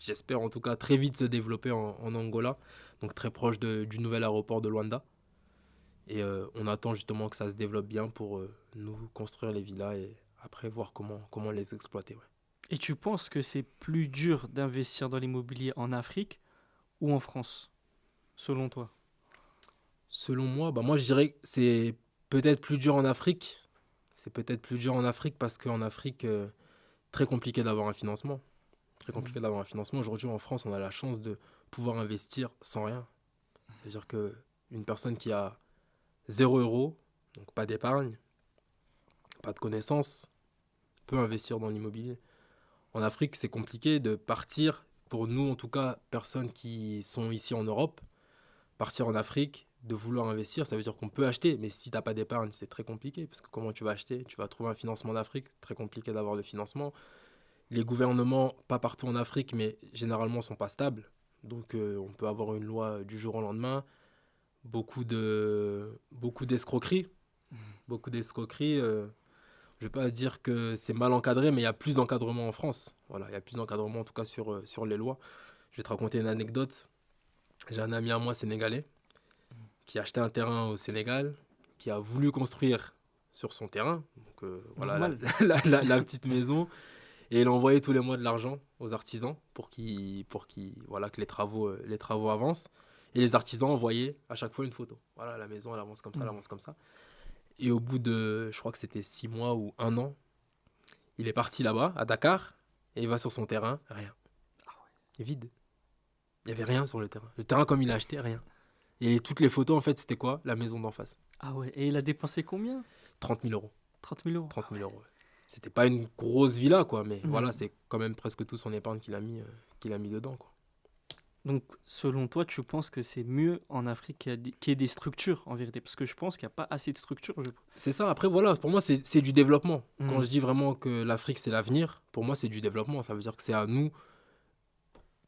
j'espère en tout cas, très vite se développer en Angola. Donc, très proche du nouvel aéroport de Luanda. Et on attend justement que ça se développe bien pour nous construire les villas et après voir comment les exploiter. Ouais. Et tu penses que c'est plus dur d'investir dans l'immobilier en Afrique ou en France, selon toi? Selon moi, bah moi je dirais que c'est peut-être plus dur en Afrique. C'est peut-être plus dur en Afrique parce qu'en Afrique, très compliqué d'avoir un financement. Très Mhm. compliqué d'avoir un financement. Aujourd'hui en France, on a la chance de pouvoir investir sans rien. C'est-à-dire que une personne qui a 0 euros, donc pas d'épargne, pas de connaissances, peut investir dans l'immobilier. En Afrique, c'est compliqué de partir, pour nous en tout cas, personnes qui sont ici en Europe, partir en Afrique, de vouloir investir, ça veut dire qu'on peut acheter, mais si tu n'as pas d'épargne, c'est très compliqué, parce que comment tu vas acheter? Tu vas trouver un financement en Afrique, très compliqué d'avoir le financement. Les gouvernements, pas partout en Afrique, mais généralement, sont pas stables. Donc on peut avoir une loi du jour au lendemain, beaucoup d'escroqueries, beaucoup d'escroqueries. Je ne vais pas dire que c'est mal encadré, mais il y a plus d'encadrement en France. Voilà, il y a plus d'encadrement en tout cas sur les lois. Je vais te raconter une anecdote. J'ai un ami à moi sénégalais qui a acheté un terrain au Sénégal, qui a voulu construire sur son terrain, donc voilà Normal. la petite maison, et il a envoyé tous les mois de l'argent aux artisans voilà, que les travaux avancent. Et les artisans envoyaient à chaque fois une photo. Voilà, la maison, elle avance comme ça, elle Mhm. avance comme ça. Et au bout de, je crois que c'était 6 mois ou un an, il est parti là-bas, à Dakar, et il va sur son terrain, rien. Il est vide. Il n'y avait rien sur le terrain. Le terrain comme il l'a acheté, rien. Et toutes les photos, en fait, c'était quoi? La maison d'en face. Ah ouais, et il a dépensé combien? 30 000 euros. 30 000 euros. 30 000 euros, ouais. C'était pas une grosse villa, quoi, mais voilà, Mhm. c'est quand même presque tout son épargne qu'il a mis dedans, quoi. Donc, selon toi, tu penses que c'est mieux en Afrique qu'il y ait des structures, en vérité? Parce que je pense qu'il n'y a pas assez de structures. C'est ça, après, voilà, pour moi, c'est du développement. Quand Mhm. je dis vraiment que l'Afrique, c'est l'avenir, pour moi, c'est du développement. Ça veut dire que c'est à nous,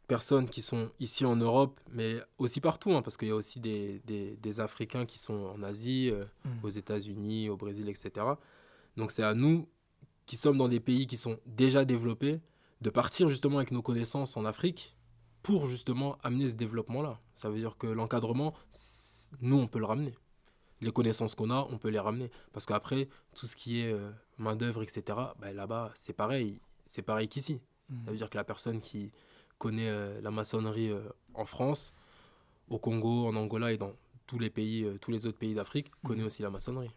personnes qui sont ici en Europe, mais aussi partout, hein, parce qu'il y a aussi des Africains qui sont en Asie, aux Mhm. États-Unis, au Brésil, etc. Donc c'est à nous, qui sommes dans des pays qui sont déjà développés, de partir justement avec nos connaissances en Afrique pour justement amener ce développement-là. Ça veut dire que l'encadrement, nous, on peut le ramener. Les connaissances qu'on a, on peut les ramener. Parce qu'après, tout ce qui est main-d'œuvre, etc., ben là-bas, c'est pareil qu'ici. Ça veut Mhm. dire que la personne qui connaît la maçonnerie en France, au Congo, en Angola et dans tous les autres pays d'Afrique, connaît Mhm. aussi la maçonnerie.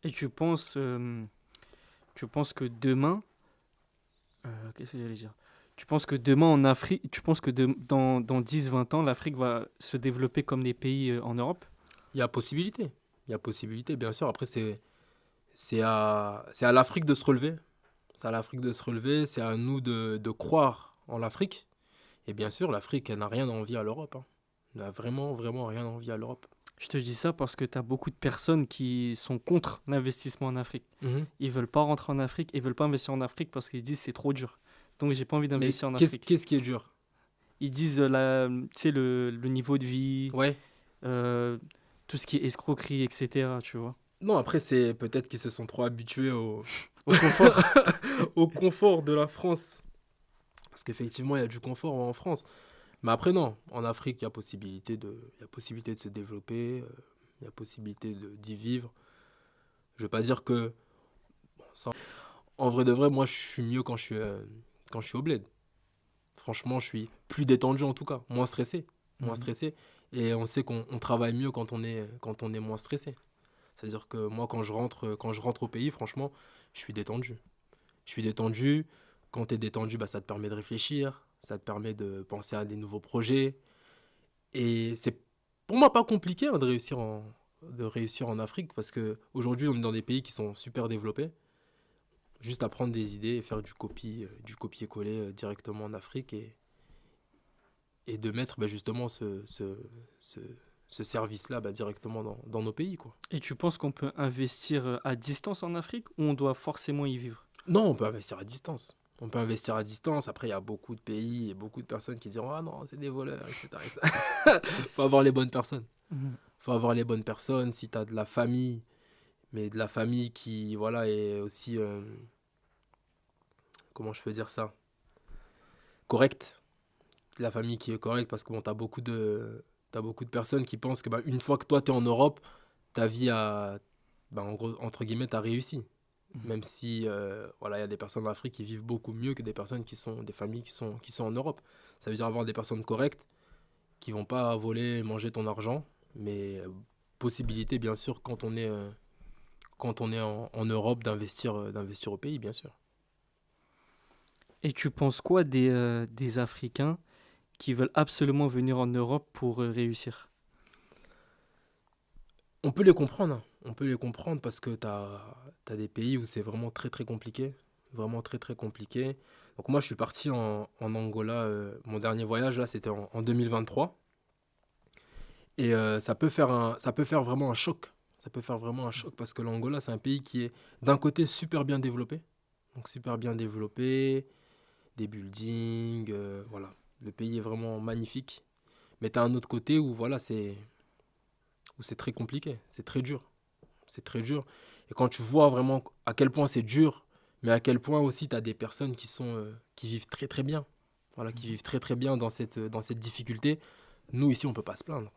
Et tu penses que demain, qu'est-ce que j'allais dire? Tu penses que demain en Afrique, tu penses que dans 10 20 ans, l'Afrique va se développer comme les pays en Europe? Il y a possibilité. Il y a possibilité, bien sûr. Après, c'est à l'Afrique de se relever. C'est à l'Afrique de se relever. C'est à nous de croire en l'Afrique. Et bien sûr, l'Afrique, elle n'a rien à envier à l'Europe, hein. Elle n'a vraiment, vraiment rien à envier à l'Europe. Je te dis ça parce que tu as beaucoup de personnes qui sont contre l'investissement en Afrique. Mhm. Ils veulent pas rentrer en Afrique, ils veulent pas investir en Afrique parce qu'ils disent c'est trop dur. Donc j'ai pas envie Mais d'investir en qu'est-ce Afrique. qu'est-ce qui est dur? Ils disent tu sais, le niveau de vie, Ouais. euh, tout ce qui est escroquerie, etc. Tu vois. Non, après, c'est peut-être qu'ils se sont trop habitués Au confort. au confort de la France. Parce qu'effectivement, il y a du confort en France. Mais après, non. En Afrique, il y a possibilité de se développer, il y a possibilité d'y vivre. Je veux pas dire que... ça- En vrai de vrai, moi, je suis mieux quand je suis au bled. Franchement, je suis plus détendu en tout cas, moins stressé. Moins Mhm. stressé. Et on sait qu'on travaille mieux quand on est moins stressé. C'est-à-dire que moi, quand je rentre au pays, franchement, je suis détendu. Je suis détendu. Quand tu es détendu, bah, ça te permet de réfléchir, ça te permet de penser à des nouveaux projets. Et c'est pour moi pas compliqué hein, de réussir en Afrique parce qu'aujourd'hui, on est dans des pays qui sont super développés. Juste à prendre des idées et faire du copier-coller directement en Afrique et de mettre bah, justement ce, ce service-là bah, directement dans nos pays, quoi. Et tu penses qu'on peut investir à distance en Afrique ou on doit forcément y vivre? Non, on peut investir à distance. On peut investir à distance. Après, il y a beaucoup de pays et beaucoup de personnes qui diront ah non, c'est des voleurs, etc. etc. Faut avoir les bonnes personnes. Mhm. Faut avoir les bonnes personnes. Si tu as de la famille, mais de la famille qui voilà, est aussi, comment je peux dire ça, correcte. De la famille qui est correcte parce que bon, t'as beaucoup de personnes qui pensent que bah, une fois que toi, tu es en Europe, ta vie a, bah, en gros, entre guillemets, t'as réussi. Mhm. Même si voilà, il y a des personnes en Afrique qui vivent beaucoup mieux que des personnes des familles qui sont en Europe. Ça veut dire avoir des personnes correctes qui vont pas voler, manger ton argent, mais possibilité bien sûr quand on est en Europe d'investir au pays, bien sûr. Et tu penses quoi des Africains qui veulent absolument venir en Europe pour réussir? On peut les comprendre, hein. On peut les comprendre parce que t'as des pays où c'est vraiment très très compliqué, vraiment très très compliqué. Donc moi je suis parti en Angola, mon dernier voyage là c'était en 2023. Et ça peut faire vraiment un choc. Ça peut faire vraiment un choc parce que l'Angola, c'est un pays qui est d'un côté super bien développé. Donc super bien développé, des buildings, voilà. Le pays est vraiment magnifique. Mais tu as un autre côté où voilà, où c'est très compliqué, c'est très dur. C'est très dur. Et quand tu vois vraiment à quel point c'est dur, mais à quel point aussi tu as des personnes qui vivent très très bien. Voilà, qui vivent très très bien dans cette difficulté. Nous ici, on peut pas se plaindre.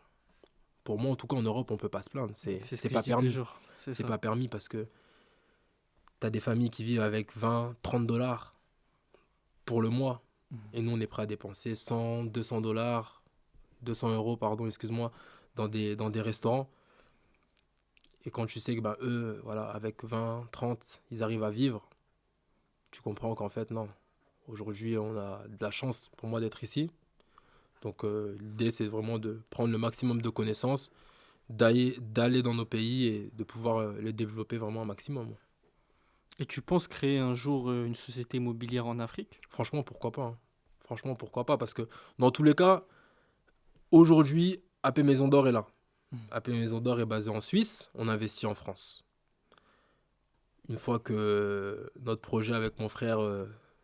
Pour moi, en tout cas, en Europe, on peut pas se plaindre. C'est ce C'est que je pas dis permis. toujours. C'est C'est ça. pas permis parce que tu as des familles qui vivent avec 20, 30 dollars pour le mois. Mhm. Et nous, on est prêt à dépenser 100, 200 dollars, 200 euros, pardon, excuse-moi, dans des restaurants. Et quand tu sais que bah, eux, voilà, avec 20, 30, ils arrivent à vivre, tu comprends qu'en fait, non. Aujourd'hui, on a de la chance pour moi d'être ici. Donc, l'idée, c'est vraiment de prendre le maximum de connaissances, d'aller dans nos pays et de pouvoir les développer vraiment un maximum. Et tu penses créer un jour une société immobilière en Afrique? Franchement, pourquoi pas, hein. Franchement, pourquoi pas. Parce que dans tous les cas, aujourd'hui, AP Maison d'Or est là. Mhm. AP Maison d'Or est basé en Suisse, on investit en France. Une fois que notre projet avec mon frère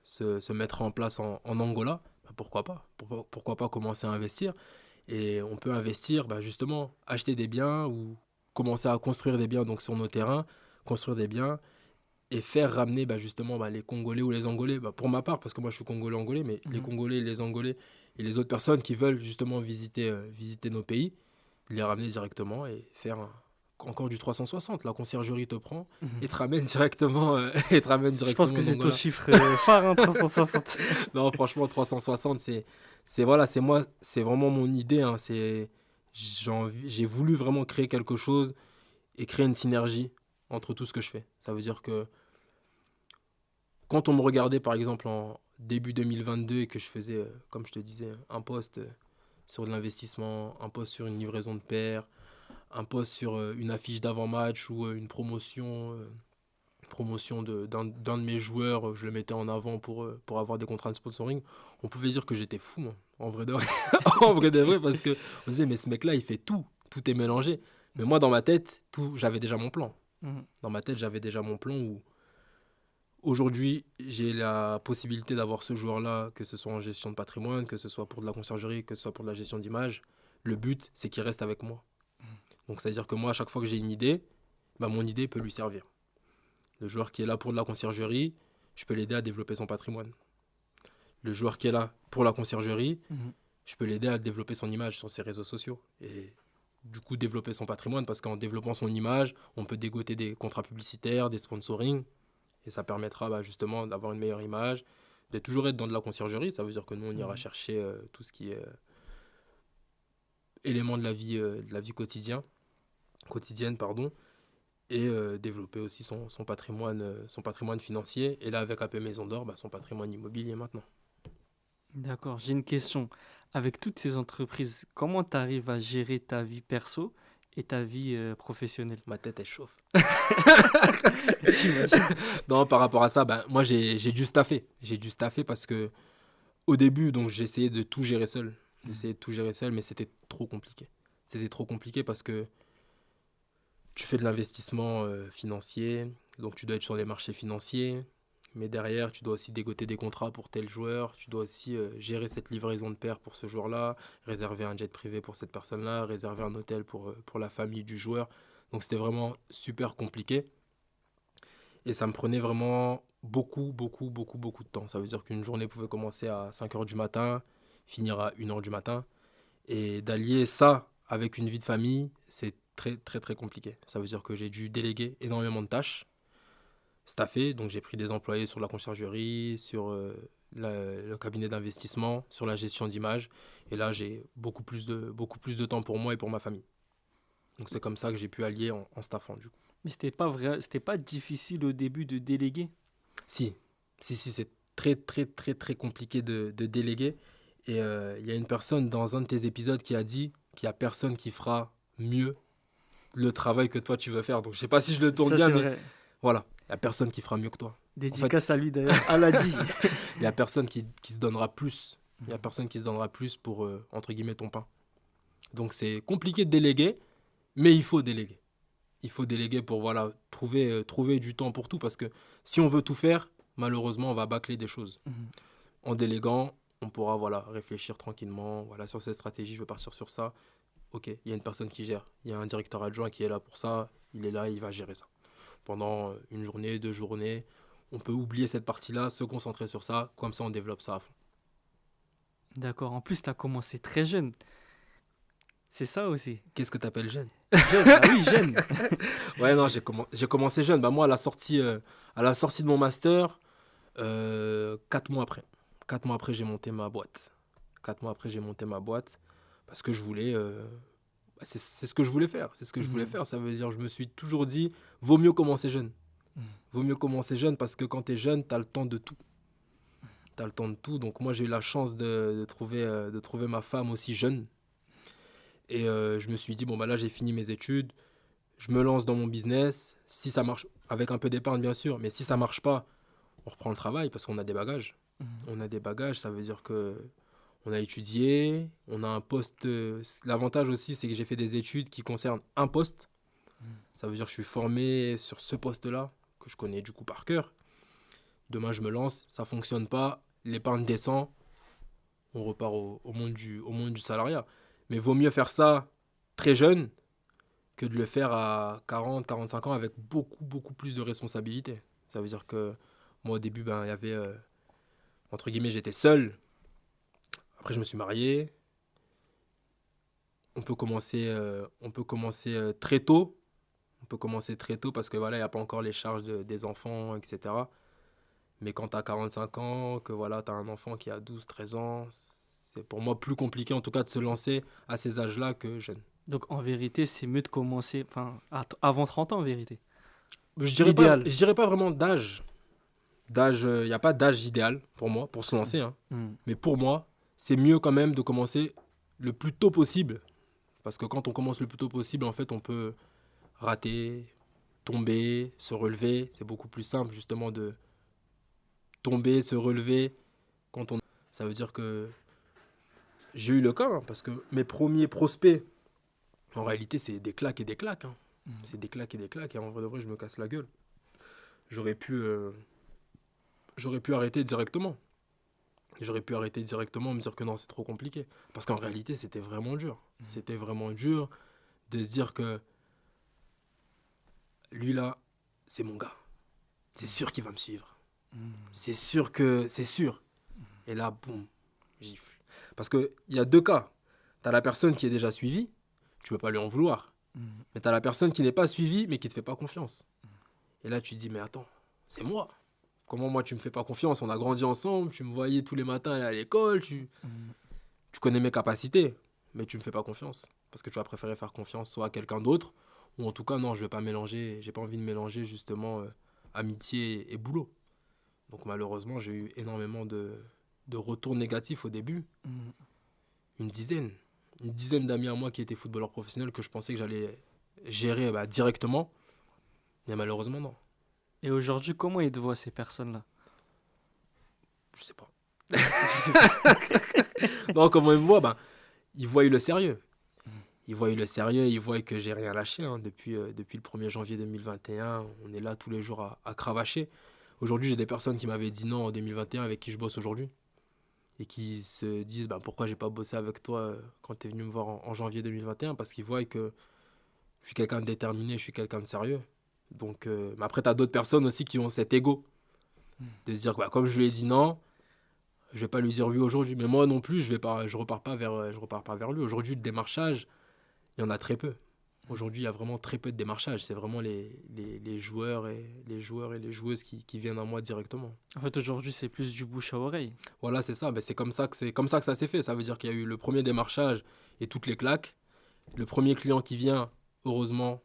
se mettra en place en Angola, bah, pourquoi pas, pourquoi pas commencer à investir. Et on peut investir, bah, justement, acheter des biens ou commencer à construire des biens donc sur nos terrains, construire des biens et faire ramener bah, justement bah, les Congolais ou les Angolais, bah, pour ma part, parce que moi je suis Congolais-Angolais, mais les Mhm. Congolais, les Angolais et les autres personnes qui veulent justement visiter nos pays, les ramener directement et faire encore du 360. La conciergerie te prend Mhm. et te ramène directement, et te ramène Je pense directement que en c'est ton Angola. chiffre phare, hein, 360. Non, franchement, 360, voilà, c'est moi, c'est vraiment mon idée, hein, j'ai voulu vraiment créer quelque chose et créer une synergie entre tout ce que je fais. Ça veut dire que quand on me regardait, par exemple, en début 2022 et que je faisais, comme je te disais, un post sur de l'investissement, un post sur une livraison de paires, un post sur une affiche d'avant-match ou promotion d'un de mes joueurs, je le mettais en avant pour avoir des contrats de sponsoring, on pouvait dire que j'étais fou, hein, en vrai de vrai. En vrai de vrai, parce que on disait, mais ce mec-là, il fait tout. tout est mélangé. Mais moi, dans ma tête, j'avais déjà mon plan. Mhm. Dans ma tête, j'avais déjà mon plan où aujourd'hui, j'ai la possibilité d'avoir ce joueur-là, que ce soit en gestion de patrimoine, que ce soit pour de la conciergerie, que ce soit pour de la gestion d'image. Le but, c'est qu'il reste avec moi. Donc, c'est-à-dire que moi, à chaque fois que j'ai une idée, bah, mon idée peut lui servir. Le joueur qui est là pour de la conciergerie, je peux l'aider à développer son patrimoine. Le joueur qui est là pour la conciergerie, Mhm. je peux l'aider à développer son image sur ses réseaux sociaux. Et du coup, développer son patrimoine, parce qu'en développant son image, on peut dégoter des contrats publicitaires, des sponsorings. Et ça permettra justement d'avoir une meilleure image, de toujours être dans de la conciergerie. Ça veut dire que nous, on ira Mhm. chercher tout ce qui est éléments de la vie quotidienne, pardon, et développer aussi son patrimoine financier. Et là, avec AP Maison d'Or, son patrimoine immobilier maintenant. D'accord, j'ai une question. Avec toutes ces entreprises, comment tu arrives à gérer ta vie perso et ta vie professionnelle? Ma tête, elle chauffe. J'imagine. Non, par rapport à ça, moi, j'ai dû staffer. J'ai dû staffer parce que au début, donc, j'essayais de tout gérer seul. J'essayais de tout gérer seul, mais c'était trop compliqué. C'était trop compliqué parce que tu fais de l'investissement financier, donc tu dois être sur les marchés financiers, mais derrière, tu dois aussi dégoter des contrats pour tel joueur, tu dois aussi gérer cette livraison de paires pour ce joueur-là, réserver un jet privé pour cette personne-là, réserver un hôtel pour la famille du joueur. Donc c'était vraiment super compliqué et ça me prenait vraiment beaucoup, beaucoup, beaucoup, beaucoup de temps. Ça veut dire qu'une journée pouvait commencer à 5 heures du matin, finir à 1 heure du matin. Et d'allier ça avec une vie de famille, c'est très, très, très compliqué. Ça veut dire que j'ai dû déléguer énormément de tâches, staffer. Donc, j'ai pris des employés sur la conciergerie, sur le cabinet d'investissement, sur la gestion d'image. Et là, j'ai beaucoup plus de temps pour moi et pour ma famille. Donc, c'est comme ça que j'ai pu allier en staffant, du coup. Mais c'était pas difficile au début de déléguer. Si, si, c'est très, très, très, très compliqué de déléguer. Et il y a une personne dans un de tes épisodes qui a dit qu'il n'y a personne qui fera mieux le travail que toi tu veux faire. Donc je sais pas si je le tourne Ça, bien, c'est mais vrai. voilà, il n'y a personne qui fera mieux que toi. En fait, Dédicace à lui d'ailleurs. Aladji. il n'y a personne qui se donnera plus. Il n'y a personne qui se donnera plus pour, entre guillemets, ton pain. Donc c'est compliqué de déléguer, mais il faut déléguer. Il faut déléguer pour voilà, trouver du temps pour tout. Parce que si on veut tout faire, malheureusement, on va bâcler des choses. Mhm. En déléguant, on pourra voilà, réfléchir tranquillement. Voilà, sur cette stratégie, je veux partir sur ça. Ok, il y a une personne qui gère. Il y a un directeur adjoint qui est là pour ça. Il est là, il va gérer ça. Pendant une journée, 2 journées, on peut oublier cette partie-là, se concentrer sur ça. Comme ça, on développe ça à fond. D'accord. En plus, tu as commencé très jeune. C'est ça aussi. Qu'est-ce que tu appelles jeune? Jeune, ah oui, jeune. Ouais, non, j'ai commencé jeune. Moi, à la sortie de mon master, 4 mois après. 4 mois après, j'ai monté ma boîte. 4 mois après, j'ai monté ma boîte parce que je voulais. C'est ce que je voulais faire. C'est ce que je voulais Mhm. faire. Ça veut dire, je me suis toujours dit, vaut mieux commencer jeune. Mhm. Vaut mieux commencer jeune parce que quand tu es jeune, tu as le temps de tout. Tu as le temps de tout. Donc, moi, j'ai eu la chance de trouver ma femme aussi jeune. Et je me suis dit, bon, là, j'ai fini mes études. Je me lance dans mon business. Si ça marche, avec un peu d'épargne, bien sûr. Mais si ça marche pas, on reprend le travail parce qu'on a des bagages. Mhm. On a des bagages, ça veut dire que on a étudié, on a un poste. L'avantage aussi, c'est que j'ai fait des études qui concernent un poste. Ça veut dire que je suis formé sur ce poste-là, que je connais du coup par cœur. Demain, je me lance, ça fonctionne pas, l'épargne descend, on repart au monde du salariat. Mais vaut mieux faire ça très jeune que de le faire à 40, 45 ans avec beaucoup, beaucoup plus de responsabilités. Ça veut dire que moi, au début, il y avait, entre guillemets, j'étais seul. Après, je me suis marié. On peut commencer très tôt. On peut commencer très tôt parce que voilà, il n'y a pas encore les charges des enfants, etc. Mais quand tu as 45 ans, que voilà, tu as un enfant qui a 12, 13 ans, c'est pour moi plus compliqué en tout cas de se lancer à ces âges-là que jeune. Donc en vérité, c'est mieux de commencer avant 30 ans en vérité. Je L'idéal. dirais pas vraiment d'âge. Il n'y a pas d'âge idéal pour moi, pour se lancer. Hein. Mhm. Mais pour moi, c'est mieux quand même de commencer le plus tôt possible. Parce que quand on commence le plus tôt possible, en fait, on peut rater, tomber, se relever. C'est beaucoup plus simple justement de tomber, se relever. Quand on... Ça veut dire que j'ai eu le cas, hein, parce que mes premiers prospects, En réalité, c'est des claques et des claques. Hein. C'est des claques et des claques. Et en vrai de vrai, je me casse la gueule. J'aurais pu arrêter directement. J'aurais pu arrêter directement, me dire que non, c'est trop compliqué. Parce qu'en réalité, c'était vraiment dur. C'était vraiment dur de se dire que lui là, c'est mon gars. C'est sûr qu'il va me suivre. C'est sûr que... C'est sûr. Et là, boum, gifle. Parce qu'il y a deux cas. Tu as la personne qui est déjà suivie, tu ne peux pas lui en vouloir. Mais tu as la personne qui n'est pas suivie, mais qui ne te fait pas confiance. Et là, tu te dis, mais attends, c'est moi. Comment moi, tu ne me fais pas confiance? On a grandi ensemble, tu me voyais tous les matins aller à l'école, tu connais mes capacités, mais tu ne me fais pas confiance. Parce que tu vas préférer faire confiance soit à quelqu'un d'autre, ou en tout cas, non, je ne vais pas mélanger, j'ai pas envie de mélanger justement amitié et boulot. Donc malheureusement, j'ai eu énormément de retours négatifs au début. Une dizaine d'amis à moi qui étaient footballeurs professionnels que je pensais que j'allais gérer directement. Mais malheureusement, non. Et aujourd'hui, comment ils te voient, ces personnes-là? Je sais pas. Non, comment ils me voient? Ils voient le sérieux. Ils voient le sérieux, ils voient que j'ai rien lâché. Hein. Depuis le 1er janvier 2021, on est là tous les jours à cravacher. Aujourd'hui, j'ai des personnes qui m'avaient dit non en 2021 avec qui je bosse aujourd'hui. Et qui se disent pourquoi j'ai pas bossé avec toi quand tu es venu me voir en janvier 2021, parce qu'ils voient que je suis quelqu'un de déterminé, je suis quelqu'un de sérieux. Donc, mais après, tu as d'autres personnes aussi qui ont cet ego de se dire comme je lui ai dit non, je vais pas lui dire oui aujourd'hui. Mais moi non plus, je repars pas vers lui. Aujourd'hui, le démarchage, il y en a très peu. Aujourd'hui, il y a vraiment très peu de démarchage. C'est vraiment les joueurs et les joueuses qui viennent à moi directement. En fait, aujourd'hui, c'est plus du bouche à oreille. Voilà, c'est ça. C'est comme ça que ça s'est fait. Ça veut dire qu'il y a eu le premier démarchage et toutes les claques. Le premier client qui vient, heureusement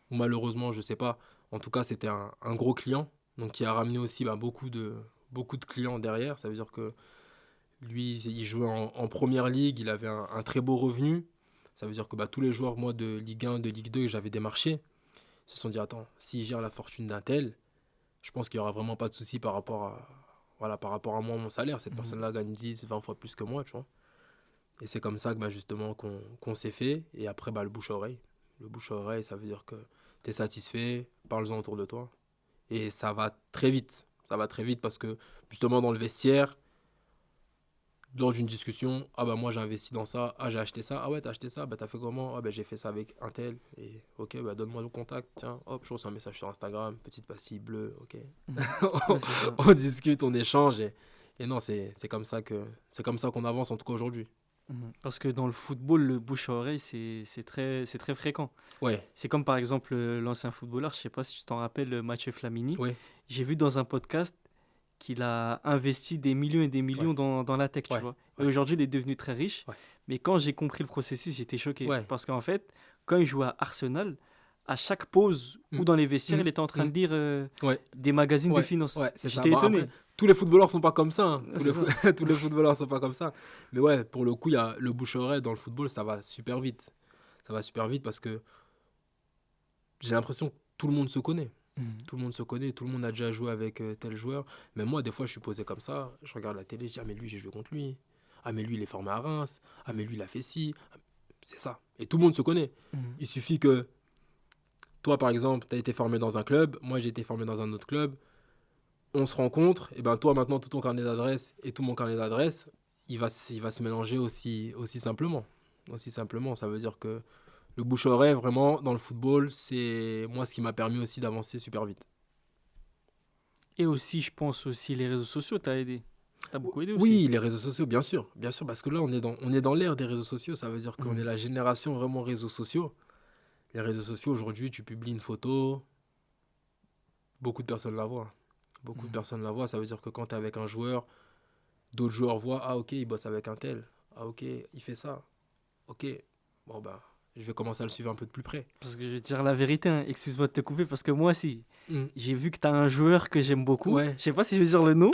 ou malheureusement, je sais pas. En tout cas, c'était un gros client, donc qui a ramené aussi beaucoup de clients derrière. Ça veut dire que lui, il jouait en première ligue, il avait un très beau revenu. Ça veut dire que tous les joueurs, moi, de Ligue 1, de Ligue 2, que j'avais démarché, se sont dit, attends, s'il gère la fortune d'un tel, je pense qu'il n'y aura vraiment pas de souci par rapport à moi, mon salaire. Cette personne-là gagne 10, 20 fois plus que moi, tu vois. Et c'est comme ça que justement qu'on s'est fait. Et après, le bouche à oreille. Le bouche à oreille, ça veut dire que tu es satisfait, parle-en autour de toi. Et ça va très vite. Ça va très vite parce que justement dans le vestiaire, lors d'une discussion, moi j'ai investi dans ça, j'ai acheté ça, ah ouais t'as acheté ça, t'as fait comment, j'ai fait ça avec un tel, et ok, donne-moi le contact, tiens, hop, je reçois un message sur Instagram, petite pastille bleue, ok. On discute, on échange, et non, c'est comme ça qu'on avance en tout cas aujourd'hui. Parce que dans le football, le bouche à oreille, c'est très fréquent. Ouais. C'est comme par exemple l'ancien footballeur, je sais pas si tu t'en rappelles, Mathieu Flamini. Ouais. J'ai vu dans un podcast qu'il a investi des millions et des millions dans la tech, tu vois. Et aujourd'hui, il est devenu très riche. Ouais. Mais quand j'ai compris le processus, j'étais choqué. Ouais. Parce qu'en fait, quand il jouait à Arsenal, à chaque pause ou dans les vestiaires, il était en train de lire des magazines de finance. Ouais, j'étais étonné. Après, tous les footballeurs sont pas comme ça. Hein. Tous les footballeurs sont pas comme ça. Mais ouais, pour le coup, il y a le bouche-oreille dans le football, ça va super vite. Ça va super vite parce que j'ai l'impression que tout le monde se connaît. Tout le monde se connaît, tout le monde a déjà joué avec tel joueur. Mais moi, des fois, je suis posé comme ça, je regarde la télé, je dis, mais lui, j'ai joué contre lui. Ah, mais lui, il est formé à Reims. Ah, mais lui, il a fait ci. C'est ça. Et tout le monde se connaît. Il suffit que toi, par exemple, tu as été formé dans un club, moi, j'ai été formé dans un autre club. On se rencontre, et toi, maintenant, tout ton carnet d'adresse et tout mon carnet d'adresse, il va se mélanger aussi simplement. Aussi simplement, ça veut dire que le bouche-oreille, vraiment, dans le football, c'est moi ce qui m'a permis aussi d'avancer super vite. Et aussi, je pense aussi, les réseaux sociaux t'ont aidé. T'as beaucoup aidé aussi. Oui, les réseaux sociaux, bien sûr, parce que là, on est dans l'ère des réseaux sociaux. Ça veut dire qu'on est la génération vraiment réseaux sociaux. Les réseaux sociaux, aujourd'hui, tu publies une photo, beaucoup de personnes la voient. Beaucoup de personnes la voient. Ça veut dire que quand tu es avec un joueur, d'autres joueurs voient, ah ok, il bosse avec un tel. Ah ok, il fait ça. Ok, bon je vais commencer à le suivre un peu de plus près. Parce que je vais te dire la vérité, hein. Excuse-moi de te couper, parce que moi aussi, j'ai vu que tu as un joueur que j'aime beaucoup. Ouais. Je sais pas si je vais dire le nom,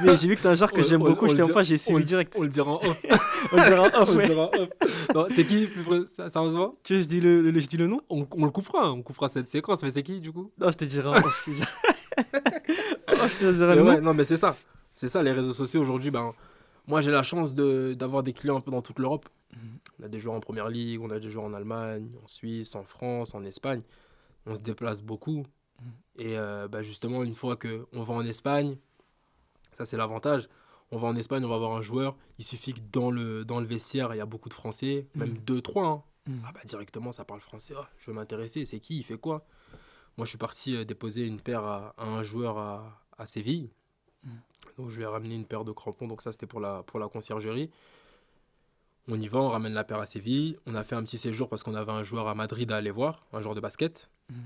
mais j'ai vu que tu as un joueur que j'aime beaucoup. Je t'aime pas, j'ai suivi direct. On le dira en off. On le dira en off, ouais. Non, c'est qui, sérieusement? Tu veux que je dis le nom? On le coupera cette séquence, mais c'est qui du coup? Non, je te dirai en off. Je te dirai le nom. Ouais, non, mais c'est ça. C'est ça, les réseaux sociaux aujourd'hui, Moi, j'ai la chance d'avoir des clients un peu dans toute l'Europe. Mhm. On a des joueurs en Première Ligue, on a des joueurs en Allemagne, en Suisse, en France, en Espagne. On se déplace beaucoup. Mhm. Et justement, une fois qu'on va en Espagne, ça c'est l'avantage. On va en Espagne, on va voir un joueur. Il suffit que dans le vestiaire, il y a beaucoup de Français, même Mhm. deux, trois, hein. Mhm. Ah bah directement, ça parle français. Ah, je veux m'intéresser. C'est qui? Il fait quoi? Moi, je suis parti déposer une paire à un joueur à Séville. Mhm. Donc, je lui ai ramené une paire de crampons. Donc, ça, c'était pour la conciergerie. On y va, on ramène la paire à Séville. On a fait un petit séjour parce qu'on avait un joueur à Madrid à aller voir, un joueur de basket. Mhm.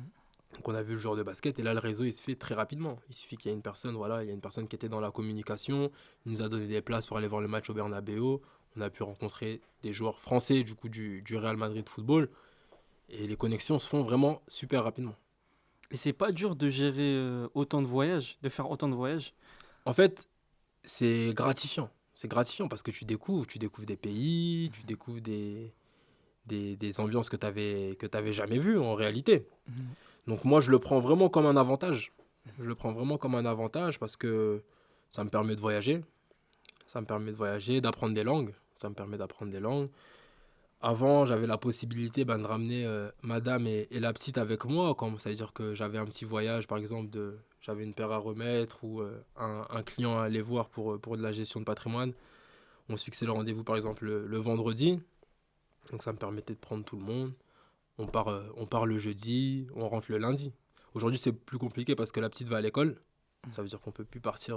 Donc, on a vu le joueur de basket. Et là, le réseau, il se fait très rapidement. Il suffit qu'il y ait une personne, voilà, il y a une personne qui était dans la communication. Il nous a donné des places pour aller voir le match au Bernabéu. On a pu rencontrer des joueurs français, du coup, du Real Madrid Football. Et les connexions se font vraiment super rapidement. Et c'est pas dur de gérer autant de voyages, de faire autant de voyages. En fait, c'est gratifiant. C'est gratifiant parce que tu découvres des pays, tu découvres des ambiances que t'avais jamais vues en réalité. Mhm. Donc moi, je le prends vraiment comme un avantage. Je le prends vraiment comme un avantage parce que ça me permet de voyager. Ça me permet de voyager, d'apprendre des langues. Ça me permet d'apprendre des langues. Avant, j'avais la possibilité de ramener madame et la petite avec moi. Ça veut dire que j'avais un petit voyage, par exemple, j'avais une paire à remettre ou un client à aller voir pour de la gestion de patrimoine. On se fixait le rendez-vous, par exemple, le vendredi. Donc ça me permettait de prendre tout le monde. On part le jeudi, on rentre le lundi. Aujourd'hui, c'est plus compliqué parce que la petite va à l'école. Ça veut dire qu'on peut plus partir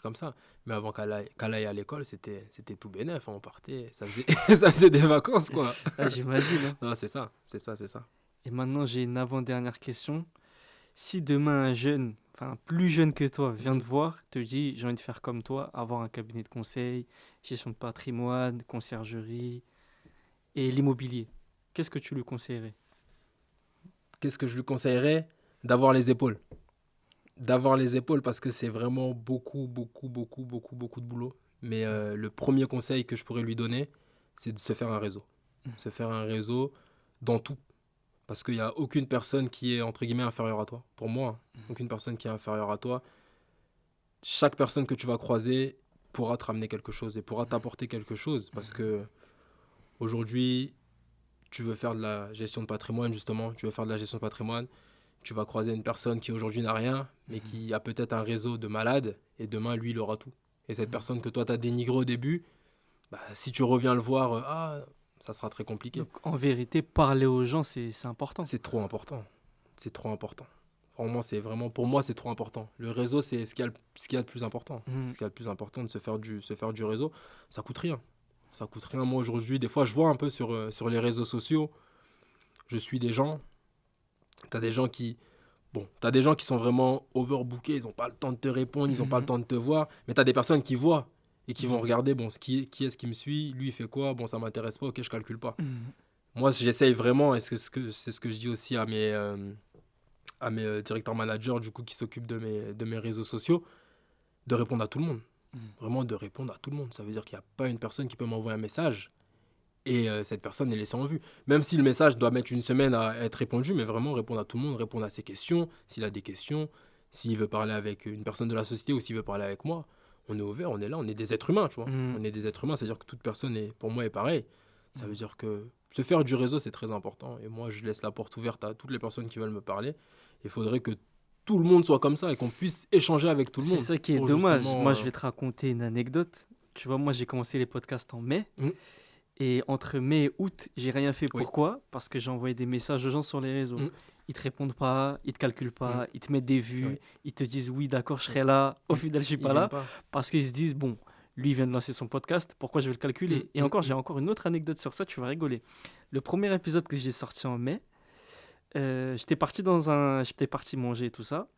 comme ça. Mais avant qu'elle aille à l'école, c'était tout bénef, hein. On partait, ça faisait, ça faisait des vacances, quoi. Ah, j'imagine, hein. Non, c'est ça, c'est ça, c'est ça. Et maintenant, j'ai une avant-dernière question. Si demain un jeune, enfin plus jeune que toi, vient te voir, te dit j'ai envie de faire comme toi, avoir un cabinet de conseil, gestion de patrimoine, conciergerie et l'immobilier, qu'est-ce que tu lui conseillerais? Qu'est-ce que je lui conseillerais? D'avoir les épaules. D'avoir les épaules parce que c'est vraiment beaucoup, beaucoup, beaucoup, beaucoup, beaucoup de boulot. Mais le premier conseil que je pourrais lui donner, c'est de se faire un réseau. Se faire un réseau dans tout. Parce qu'il n'y a aucune personne qui est, entre guillemets, inférieure à toi. Pour moi, hein, aucune personne qui est inférieure à toi. Chaque personne que tu vas croiser pourra te ramener quelque chose et pourra t'apporter quelque chose. Parce que aujourd'hui, tu veux faire de la gestion de patrimoine, justement. Tu veux faire de la gestion de patrimoine. Tu vas croiser une personne qui aujourd'hui n'a rien, mais qui a peut-être un réseau de malades. Et demain, lui, il aura tout. Et cette personne que toi, tu as dénigrée au début, si tu reviens le voir, ça sera très compliqué. Donc en vérité, parler aux gens, c'est important. C'est trop important. C'est trop important. Vraiment, pour moi, c'est trop important. Le réseau, c'est ce qu'il y a de plus important. Mhm. C'est ce qu'il y a de plus important de se faire du réseau. Ça coûte rien. Ça coûte rien. Moi, aujourd'hui, des fois, je vois un peu sur les réseaux sociaux, je suis des gens. T'as des gens qui... Bon, t'as des gens qui sont vraiment overbookés, ils n'ont pas le temps de te répondre, ils n'ont pas le Mhm. temps de te voir. Mais t'as des personnes qui voient et qui vont Mhm. regarder, bon, qui est-ce qui me suit, lui, il fait quoi, bon, ça m'intéresse pas, ok, je calcule pas. Mhm. Moi, j'essaye vraiment, et c'est ce que je dis aussi à mes directeurs managers, du coup, qui s'occupent de mes réseaux sociaux, de répondre à tout le monde. Mhm. Vraiment de répondre à tout le monde. Ça veut dire qu'il n'y a pas une personne qui peut m'envoyer un message et cette personne est laissée en vue. Même si le message doit mettre une semaine à être répondu, mais vraiment répondre à tout le monde, répondre à ses questions, s'il a des questions, s'il veut parler avec une personne de la société ou s'il veut parler avec moi, on est ouvert, on est là, on est des êtres humains, tu vois. Mhm. On est des êtres humains, c'est-à-dire que toute personne, pour moi, est pareille. Ça Mhm. veut dire que se faire du réseau, c'est très important. Et moi, je laisse la porte ouverte à toutes les personnes qui veulent me parler. Il faudrait que tout le monde soit comme ça et qu'on puisse échanger avec tout le C'est monde. ça qui est Pour dommage. justement, Moi, je vais te raconter une anecdote. Tu vois, moi, j'ai commencé les podcasts en mai. Mhm. Et entre mai et août, j'ai rien fait. Oui. Pourquoi? Parce que j'ai envoyé des messages aux gens sur les réseaux. Mhm. Ils te répondent pas, ils te calculent pas, Mhm. ils te mettent des vues, Oui. ils te disent oui, d'accord, je serai là. Au final, je suis Ils pas viennent là. pas. Parce qu'ils se disent, bon, lui, il vient de lancer son podcast, pourquoi je vais le calculer? Mhm. Et encore, j'ai encore une autre anecdote sur ça, tu vas rigoler. Le premier épisode que j'ai sorti en mai, j'étais parti manger et tout ça.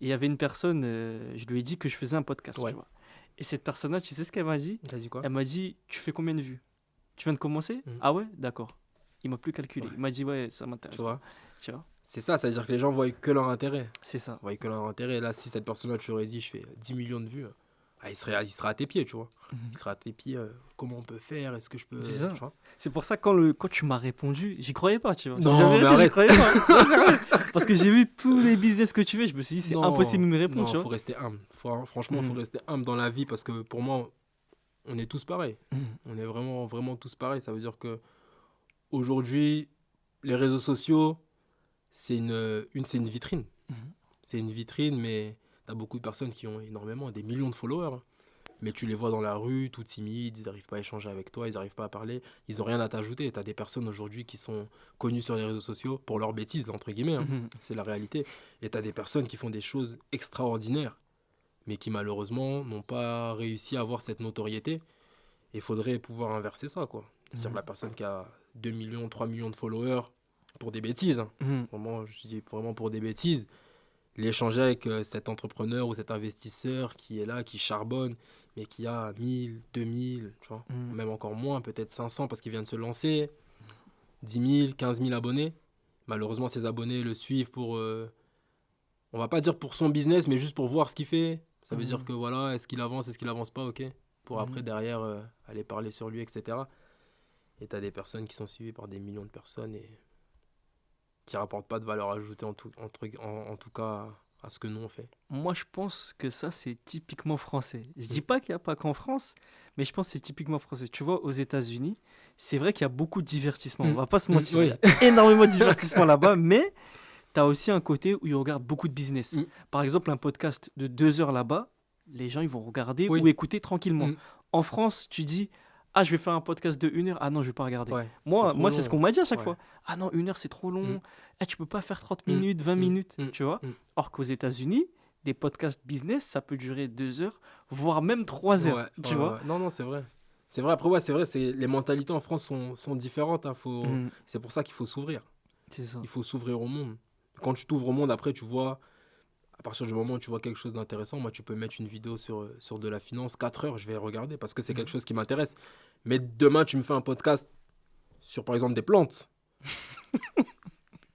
Et il y avait une personne, je lui ai dit que je faisais un podcast, Ouais. tu vois. Et cette personne-là, tu sais ce qu'elle m'a dit? T'as dit quoi? Elle m'a dit, tu fais combien de vues? Tu viens de commencer? Mhm. Ah ouais? D'accord. Il m'a plus calculé. Ouais. Il m'a dit, ouais, ça m'intéresse Tu pas. vois? Tu vois? C'est ça, c'est-à-dire que les gens voient que leur intérêt. C'est ça. Ils voient que leur intérêt. Là, si cette personne-là, tu aurais dit, je fais 10 millions de vues, il serait à tes pieds, tu vois. Mhm. Il serait à tes pieds. Comment on peut faire? Est-ce que je peux. C'est ça. Tu vois? C'est pour ça quand tu m'as répondu, j'y croyais pas, tu vois. Non, Je dis la mais vérité, arrête. j'y croyais pas. Non, sérieux. Parce que j'ai vu tous les business que tu fais, je me suis dit, c'est Non, impossible de me répondre, non, tu faut vois. rester humble. Franchement, faut Mhm. rester humble dans la vie parce que pour moi, on est tous pareils. Mhm. On est vraiment, vraiment tous pareils. Ça veut dire que aujourd'hui, les réseaux sociaux, c'est une vitrine. Mhm. C'est une vitrine, mais tu as beaucoup de personnes qui ont énormément, des millions de followers, hein. Mais tu les vois dans la rue, tout timides, ils n'arrivent pas à échanger avec toi, ils n'arrivent pas à parler, ils n'ont rien à t'ajouter. Tu as des personnes aujourd'hui qui sont connues sur les réseaux sociaux pour leurs bêtises, entre guillemets, hein. Mhm. C'est la réalité. Et tu as des personnes qui font des choses extraordinaires, mais qui malheureusement n'ont pas réussi à avoir cette notoriété. Il faudrait pouvoir inverser ça, quoi. C'est-à-dire Mhm. la personne qui a 2 millions, 3 millions de followers pour des bêtises, hein. Mhm. Vraiment, je dis vraiment pour des bêtises. L'échanger avec cet entrepreneur ou cet investisseur qui est là, qui charbonne, mais qui a 1000, 2000, tu vois, Mhm. même encore moins, peut-être 500 parce qu'il vient de se lancer, 10 000, 15 000 abonnés. Malheureusement, ces abonnés le suivent pour, on va pas dire pour son business, mais juste pour voir ce qu'il fait. Ça veut dire Mhm. que voilà, est-ce qu'il avance pas, ok. Pour après, Mhm. derrière, aller parler sur lui, etc. Et tu as des personnes qui sont suivies par des millions de personnes et qui rapportent pas de valeur ajoutée en tout cas à ce que nous on fait. Moi, je pense que ça, c'est typiquement français. Je dis pas qu'il n'y a pas qu'en France, mais je pense que c'est typiquement français. Tu vois, aux États-Unis, c'est vrai qu'il y a beaucoup de divertissement. On va pas se mentir. Oui. Il y a énormément de divertissement là-bas, mais tu as aussi un côté où ils regardent beaucoup de business. Mm. Par exemple, un podcast de 2 heures là-bas, les gens, ils vont regarder Oui. ou écouter tranquillement. Mm. En France, tu dis, ah, je vais faire un podcast de 1 heure. Ah non, je vais pas regarder. Ouais, Moi, c'est trop moi c'est long. ce qu'on m'a dit à chaque Ouais. fois. Ah non, 1 heure, c'est trop long. Mm. Eh, tu peux pas faire 30 Mm. minutes, 20 Mm. minutes, Mm. tu vois. Mm. Or qu'aux États-Unis, des podcasts business, ça peut durer 2 heures, voire même 3 heures, Ouais, tu ouais, vois. ouais. Non, non, c'est vrai. C'est vrai, après, ouais, c'est vrai, les mentalités en France sont différentes, hein. Mhm. C'est pour ça qu'il faut s'ouvrir. C'est ça. Il faut s'ouvrir au monde. Quand tu t'ouvres au monde, après, tu vois, à partir du moment où tu vois quelque chose d'intéressant, moi, tu peux mettre une vidéo sur de la finance, 4 heures, je vais regarder parce que c'est quelque chose qui m'intéresse. Mais demain, tu me fais un podcast sur, par exemple, des plantes.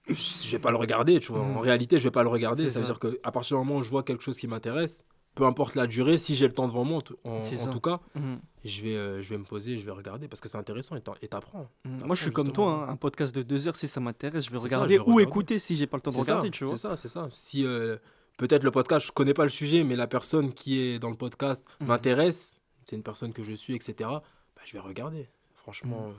Je vais pas le regarder, tu vois. En réalité, je vais pas le regarder. C'est Ça veut ça. dire qu'à partir du moment où je vois quelque chose qui m'intéresse, peu importe la durée, si j'ai le temps devant moi, C'est en ça. tout cas, Mhm. je vais me poser, je vais regarder parce que c'est intéressant et t'apprends. Mhm. Moi, je suis comme justement. toi, hein. Un podcast de 2 heures, si ça m'intéresse, je vais C'est ça, regarder je vais ou regarder. écouter si j'ai pas le temps de C'est ça, regarder, tu vois. c'est ça. Si peut-être le podcast, je connais pas le sujet, mais la personne qui est dans le podcast Mhm. m'intéresse, c'est une personne que je suis, etc., bah, je vais regarder. Franchement,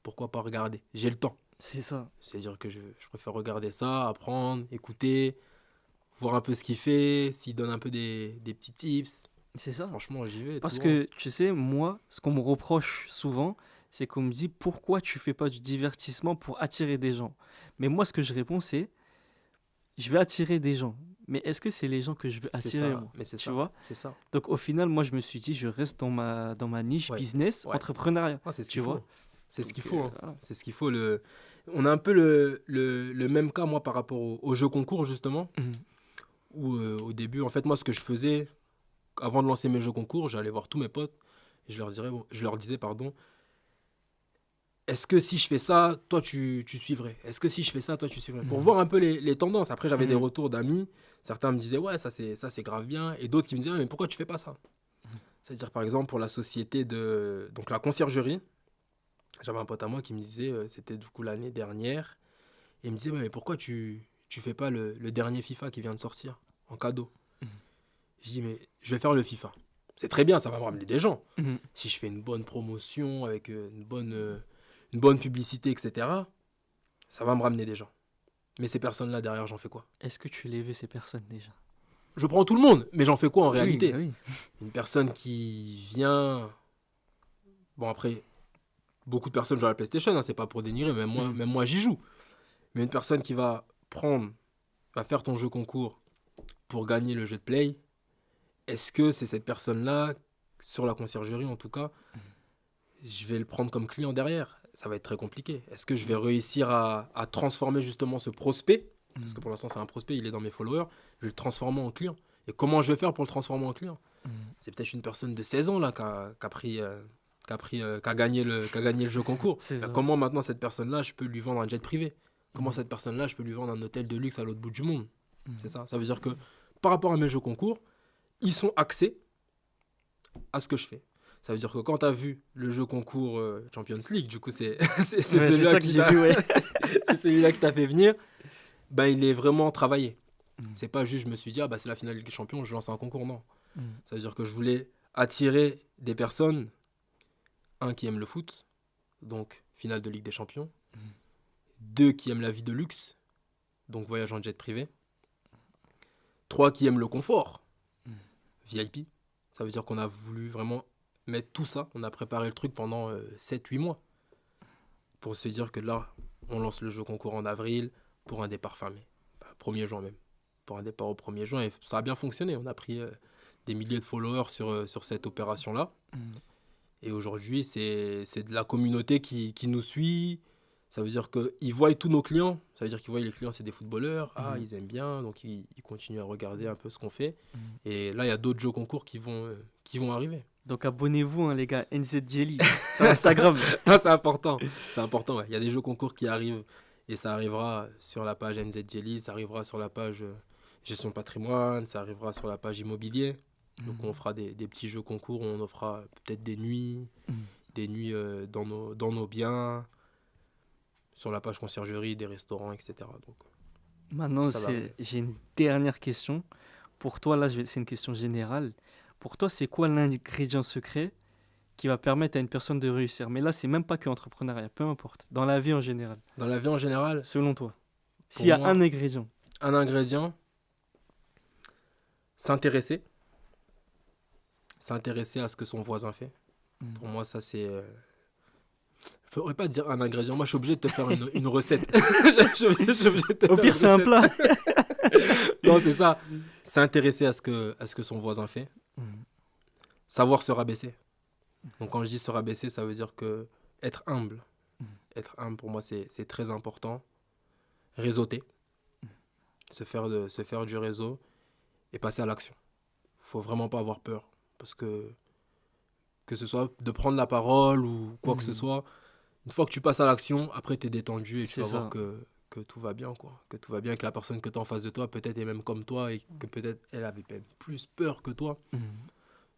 pourquoi pas regarder? J'ai le temps. C'est ça. C'est-à-dire que je préfère regarder ça, apprendre, écouter, voir un peu ce qu'il fait, s'il donne un peu des petits tips. C'est ça. Franchement, j'y vais. Parce tout droit. que, tu sais, moi, ce qu'on me reproche souvent, c'est qu'on me dit pourquoi tu fais pas du divertissement pour attirer des gens. Mais moi, ce que je réponds, c'est je vais attirer des gens. Mais est-ce que c'est les gens que je veux C'est attirer, ça, moi? mais c'est Tu ça. vois? C'est ça. Donc, au final, moi, je me suis dit, je reste dans ma niche Ouais, business, ouais. entrepreneuriat. Ah, c'est ce Tu qu'il faut. vois? C'est ce Donc, qu'il faut, hein. voilà. C'est ce qu'il faut. On a un peu le même cas, moi, par rapport au jeu concours, justement, Mhm. où au début, en fait, moi, ce que je faisais, avant de lancer mes jeux concours, j'allais voir tous mes potes et je leur disais, pardon, est-ce que si je fais ça, toi, tu suivrais? Est-ce que si je fais ça, toi, tu suivrais? Pour voir un peu les tendances. Après, j'avais des Mhm. retours d'amis. Certains me disaient, ouais, ça, c'est grave bien. Et d'autres qui me disaient, ah, mais pourquoi tu fais pas ça? C'est-à-dire, par exemple, pour la société de... Donc, la conciergerie, j'avais un pote à moi qui me disait, c'était du coup l'année dernière, et il me disait, ouais, mais pourquoi tu fais pas le dernier FIFA qui vient de sortir en cadeau? Mhm. Je dis, mais je vais faire le FIFA. C'est très bien, ça va me ramener des gens. Mhm. Si je fais une bonne promotion avec une bonne publicité, etc., ça va me ramener des gens. Mais ces personnes-là, derrière, j'en fais quoi? Est-ce que tu les veux, ces personnes, déjà? Je prends tout le monde, mais j'en fais quoi en réalité? Oui, Une personne qui vient... Bon, après, beaucoup de personnes jouent à la PlayStation, hein, c'est pas pour dénigrer, même moi j'y joue. Mais une personne qui va faire ton jeu concours pour gagner le jeu de play, est-ce que c'est cette personne-là, sur la conciergerie en tout cas, je vais le prendre comme client derrière? Ça va être très compliqué. Est-ce que je vais réussir à transformer justement ce prospect? Parce que pour l'instant c'est un prospect, il est dans mes followers, je vais le transformer en client. Et comment je vais faire pour le transformer en client? C'est peut-être une personne de 16 ans là, qui a gagné le jeu concours. C'est ça. Comment maintenant cette personne-là, je peux lui vendre un jet privé? Comment cette personne-là, je peux lui vendre un hôtel de luxe à l'autre bout du monde? C'est ça. Ça veut dire que par rapport à mes jeux concours, ils sont axés à ce que je fais. Ça veut dire que quand tu as vu le jeu concours Champions League, du coup c'est Ouais, celui-là ça que j'ai vu, ouais. c'est celui-là qui t'a fait venir, ben, il est vraiment travaillé. Mhm. C'est pas juste je me suis dit, ah, bah, c'est la finale Ligue des Champions, je lance un concours, non. Mhm. Ça veut dire que je voulais attirer des personnes, un, qui aiment le foot, donc finale de Ligue des Champions, deux, qui aiment la vie de luxe, donc voyage en jet privé, trois, qui aiment le confort, VIP. Ça veut dire qu'on a voulu vraiment mettre tout ça. On a préparé le truc pendant 7-8 mois pour se dire que là, on lance le jeu concours en avril pour un départ fin mai. 1er juin même. Pour un départ au 1er juin. Et ça a bien fonctionné. On a pris des milliers de followers sur cette opération-là. Et aujourd'hui, c'est de la communauté qui nous suit. Ça veut dire qu'ils voient tous nos clients. Ça veut dire qu'ils voient les clients, c'est des footballeurs. Ils aiment bien. Donc, ils continuent à regarder un peu ce qu'on fait. Et là, il y a d'autres jeux concours qui vont arriver. Donc, abonnez-vous, hein, les gars. NZ Jelly sur Instagram. C'est important. C'est important, ouais. Il y a des jeux concours qui arrivent. Et ça arrivera sur la page NZ Jelly. Ça arrivera sur la page gestion de patrimoine. Ça arrivera sur la page immobilier. Donc, on fera des petits jeux concours. On offrira peut-être des nuits. Des nuits dans nos biens. Sur la page conciergerie, des restaurants, etc. Donc, maintenant, j'ai une dernière question. Pour toi, là, c'est une question générale. Pour toi, c'est quoi l'ingrédient secret qui va permettre à une personne de réussir? Mais là, c'est même pas que entrepreneuriat, peu importe. Dans la vie en général. Dans la vie en général, selon toi, s'il y a un ingrédient. Un ingrédient, s'intéresser à ce que son voisin fait. Pour moi, ça, c'est... Je ne pourrais pas dire un ingrédient. Moi, je suis obligé de te faire une recette. Au pire, fais un plat. Non, c'est ça. S'intéresser à ce que son voisin fait. Savoir se rabaisser. Donc, quand je dis se rabaisser, ça veut dire que être humble. Être humble, pour moi, c'est très important. Réseauter. Se faire du réseau et passer à l'action. Il ne faut vraiment pas avoir peur. Parce que ce soit de prendre la parole ou quoi que ce soit, une fois que tu passes à l'action, après, tu es détendu et tu vas voir que tout va bien, quoi. Que tout va bien, que la personne que tu as en face de toi, peut-être est même comme toi et que peut-être elle avait même plus peur que toi.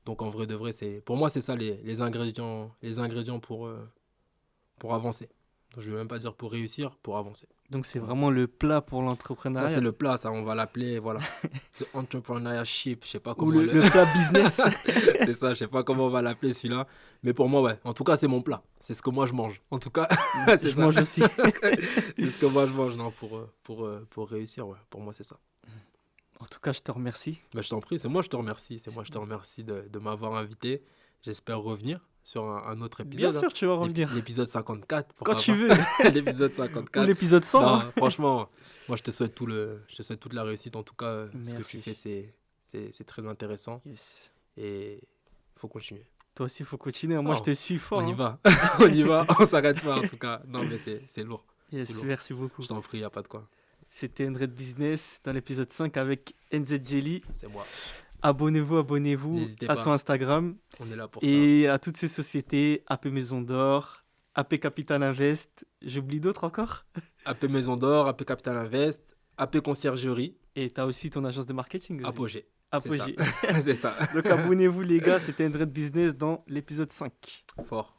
Donc, en vrai de vrai, pour moi, c'est ça les ingrédients pour avancer. Donc, je ne vais même pas dire pour réussir, pour avancer. Donc, c'est vraiment le plat pour l'entrepreneuriat. Ça, c'est le plat, ça, on va l'appeler, voilà. C'est entrepreneurship, je sais pas comment. Ou le plat business. C'est ça, je sais pas comment on va l'appeler celui-là. Mais pour moi, ouais. En tout cas, c'est mon plat. C'est ce que moi, je mange. En tout cas, c'est je ça. mange aussi. C'est ce que moi, je mange, non, pour réussir, ouais. Pour moi, c'est ça. En tout cas, je te remercie. Bah, je t'en prie, c'est moi, je te remercie. C'est moi, je te remercie de m'avoir invité. J'espère revenir sur un autre épisode. Bien sûr, tu vas revenir. L'épisode 54. Quand tu veux. L'épisode 54. Ou l'épisode 100. Non, franchement, moi, je te souhaite toute la réussite. En tout cas, ce que tu fais, c'est très intéressant. Yes. Et il faut continuer. Toi aussi, il faut continuer. Moi, je te suis fort. On y va. On y va. On s'arrête pas, en tout cas. Non, mais c'est lourd. Yes, c'est lourd. Merci beaucoup. Je t'en prie, il n'y a pas de quoi. C'était Unread Business dans l'épisode 5 avec NZ Jelly. C'est moi. Abonnez-vous à son Instagram. On est là pour ça. Et à toutes ces sociétés, AP Maison d'Or, AP Capital Invest. J'oublie d'autres encore. AP Maison d'Or, AP Capital Invest, AP Conciergerie. Et tu as aussi ton agence de marketing aussi. Apogée. Apogée. C'est ça. Donc abonnez-vous les gars, c'était Unread Business dans l'épisode 5. Fort.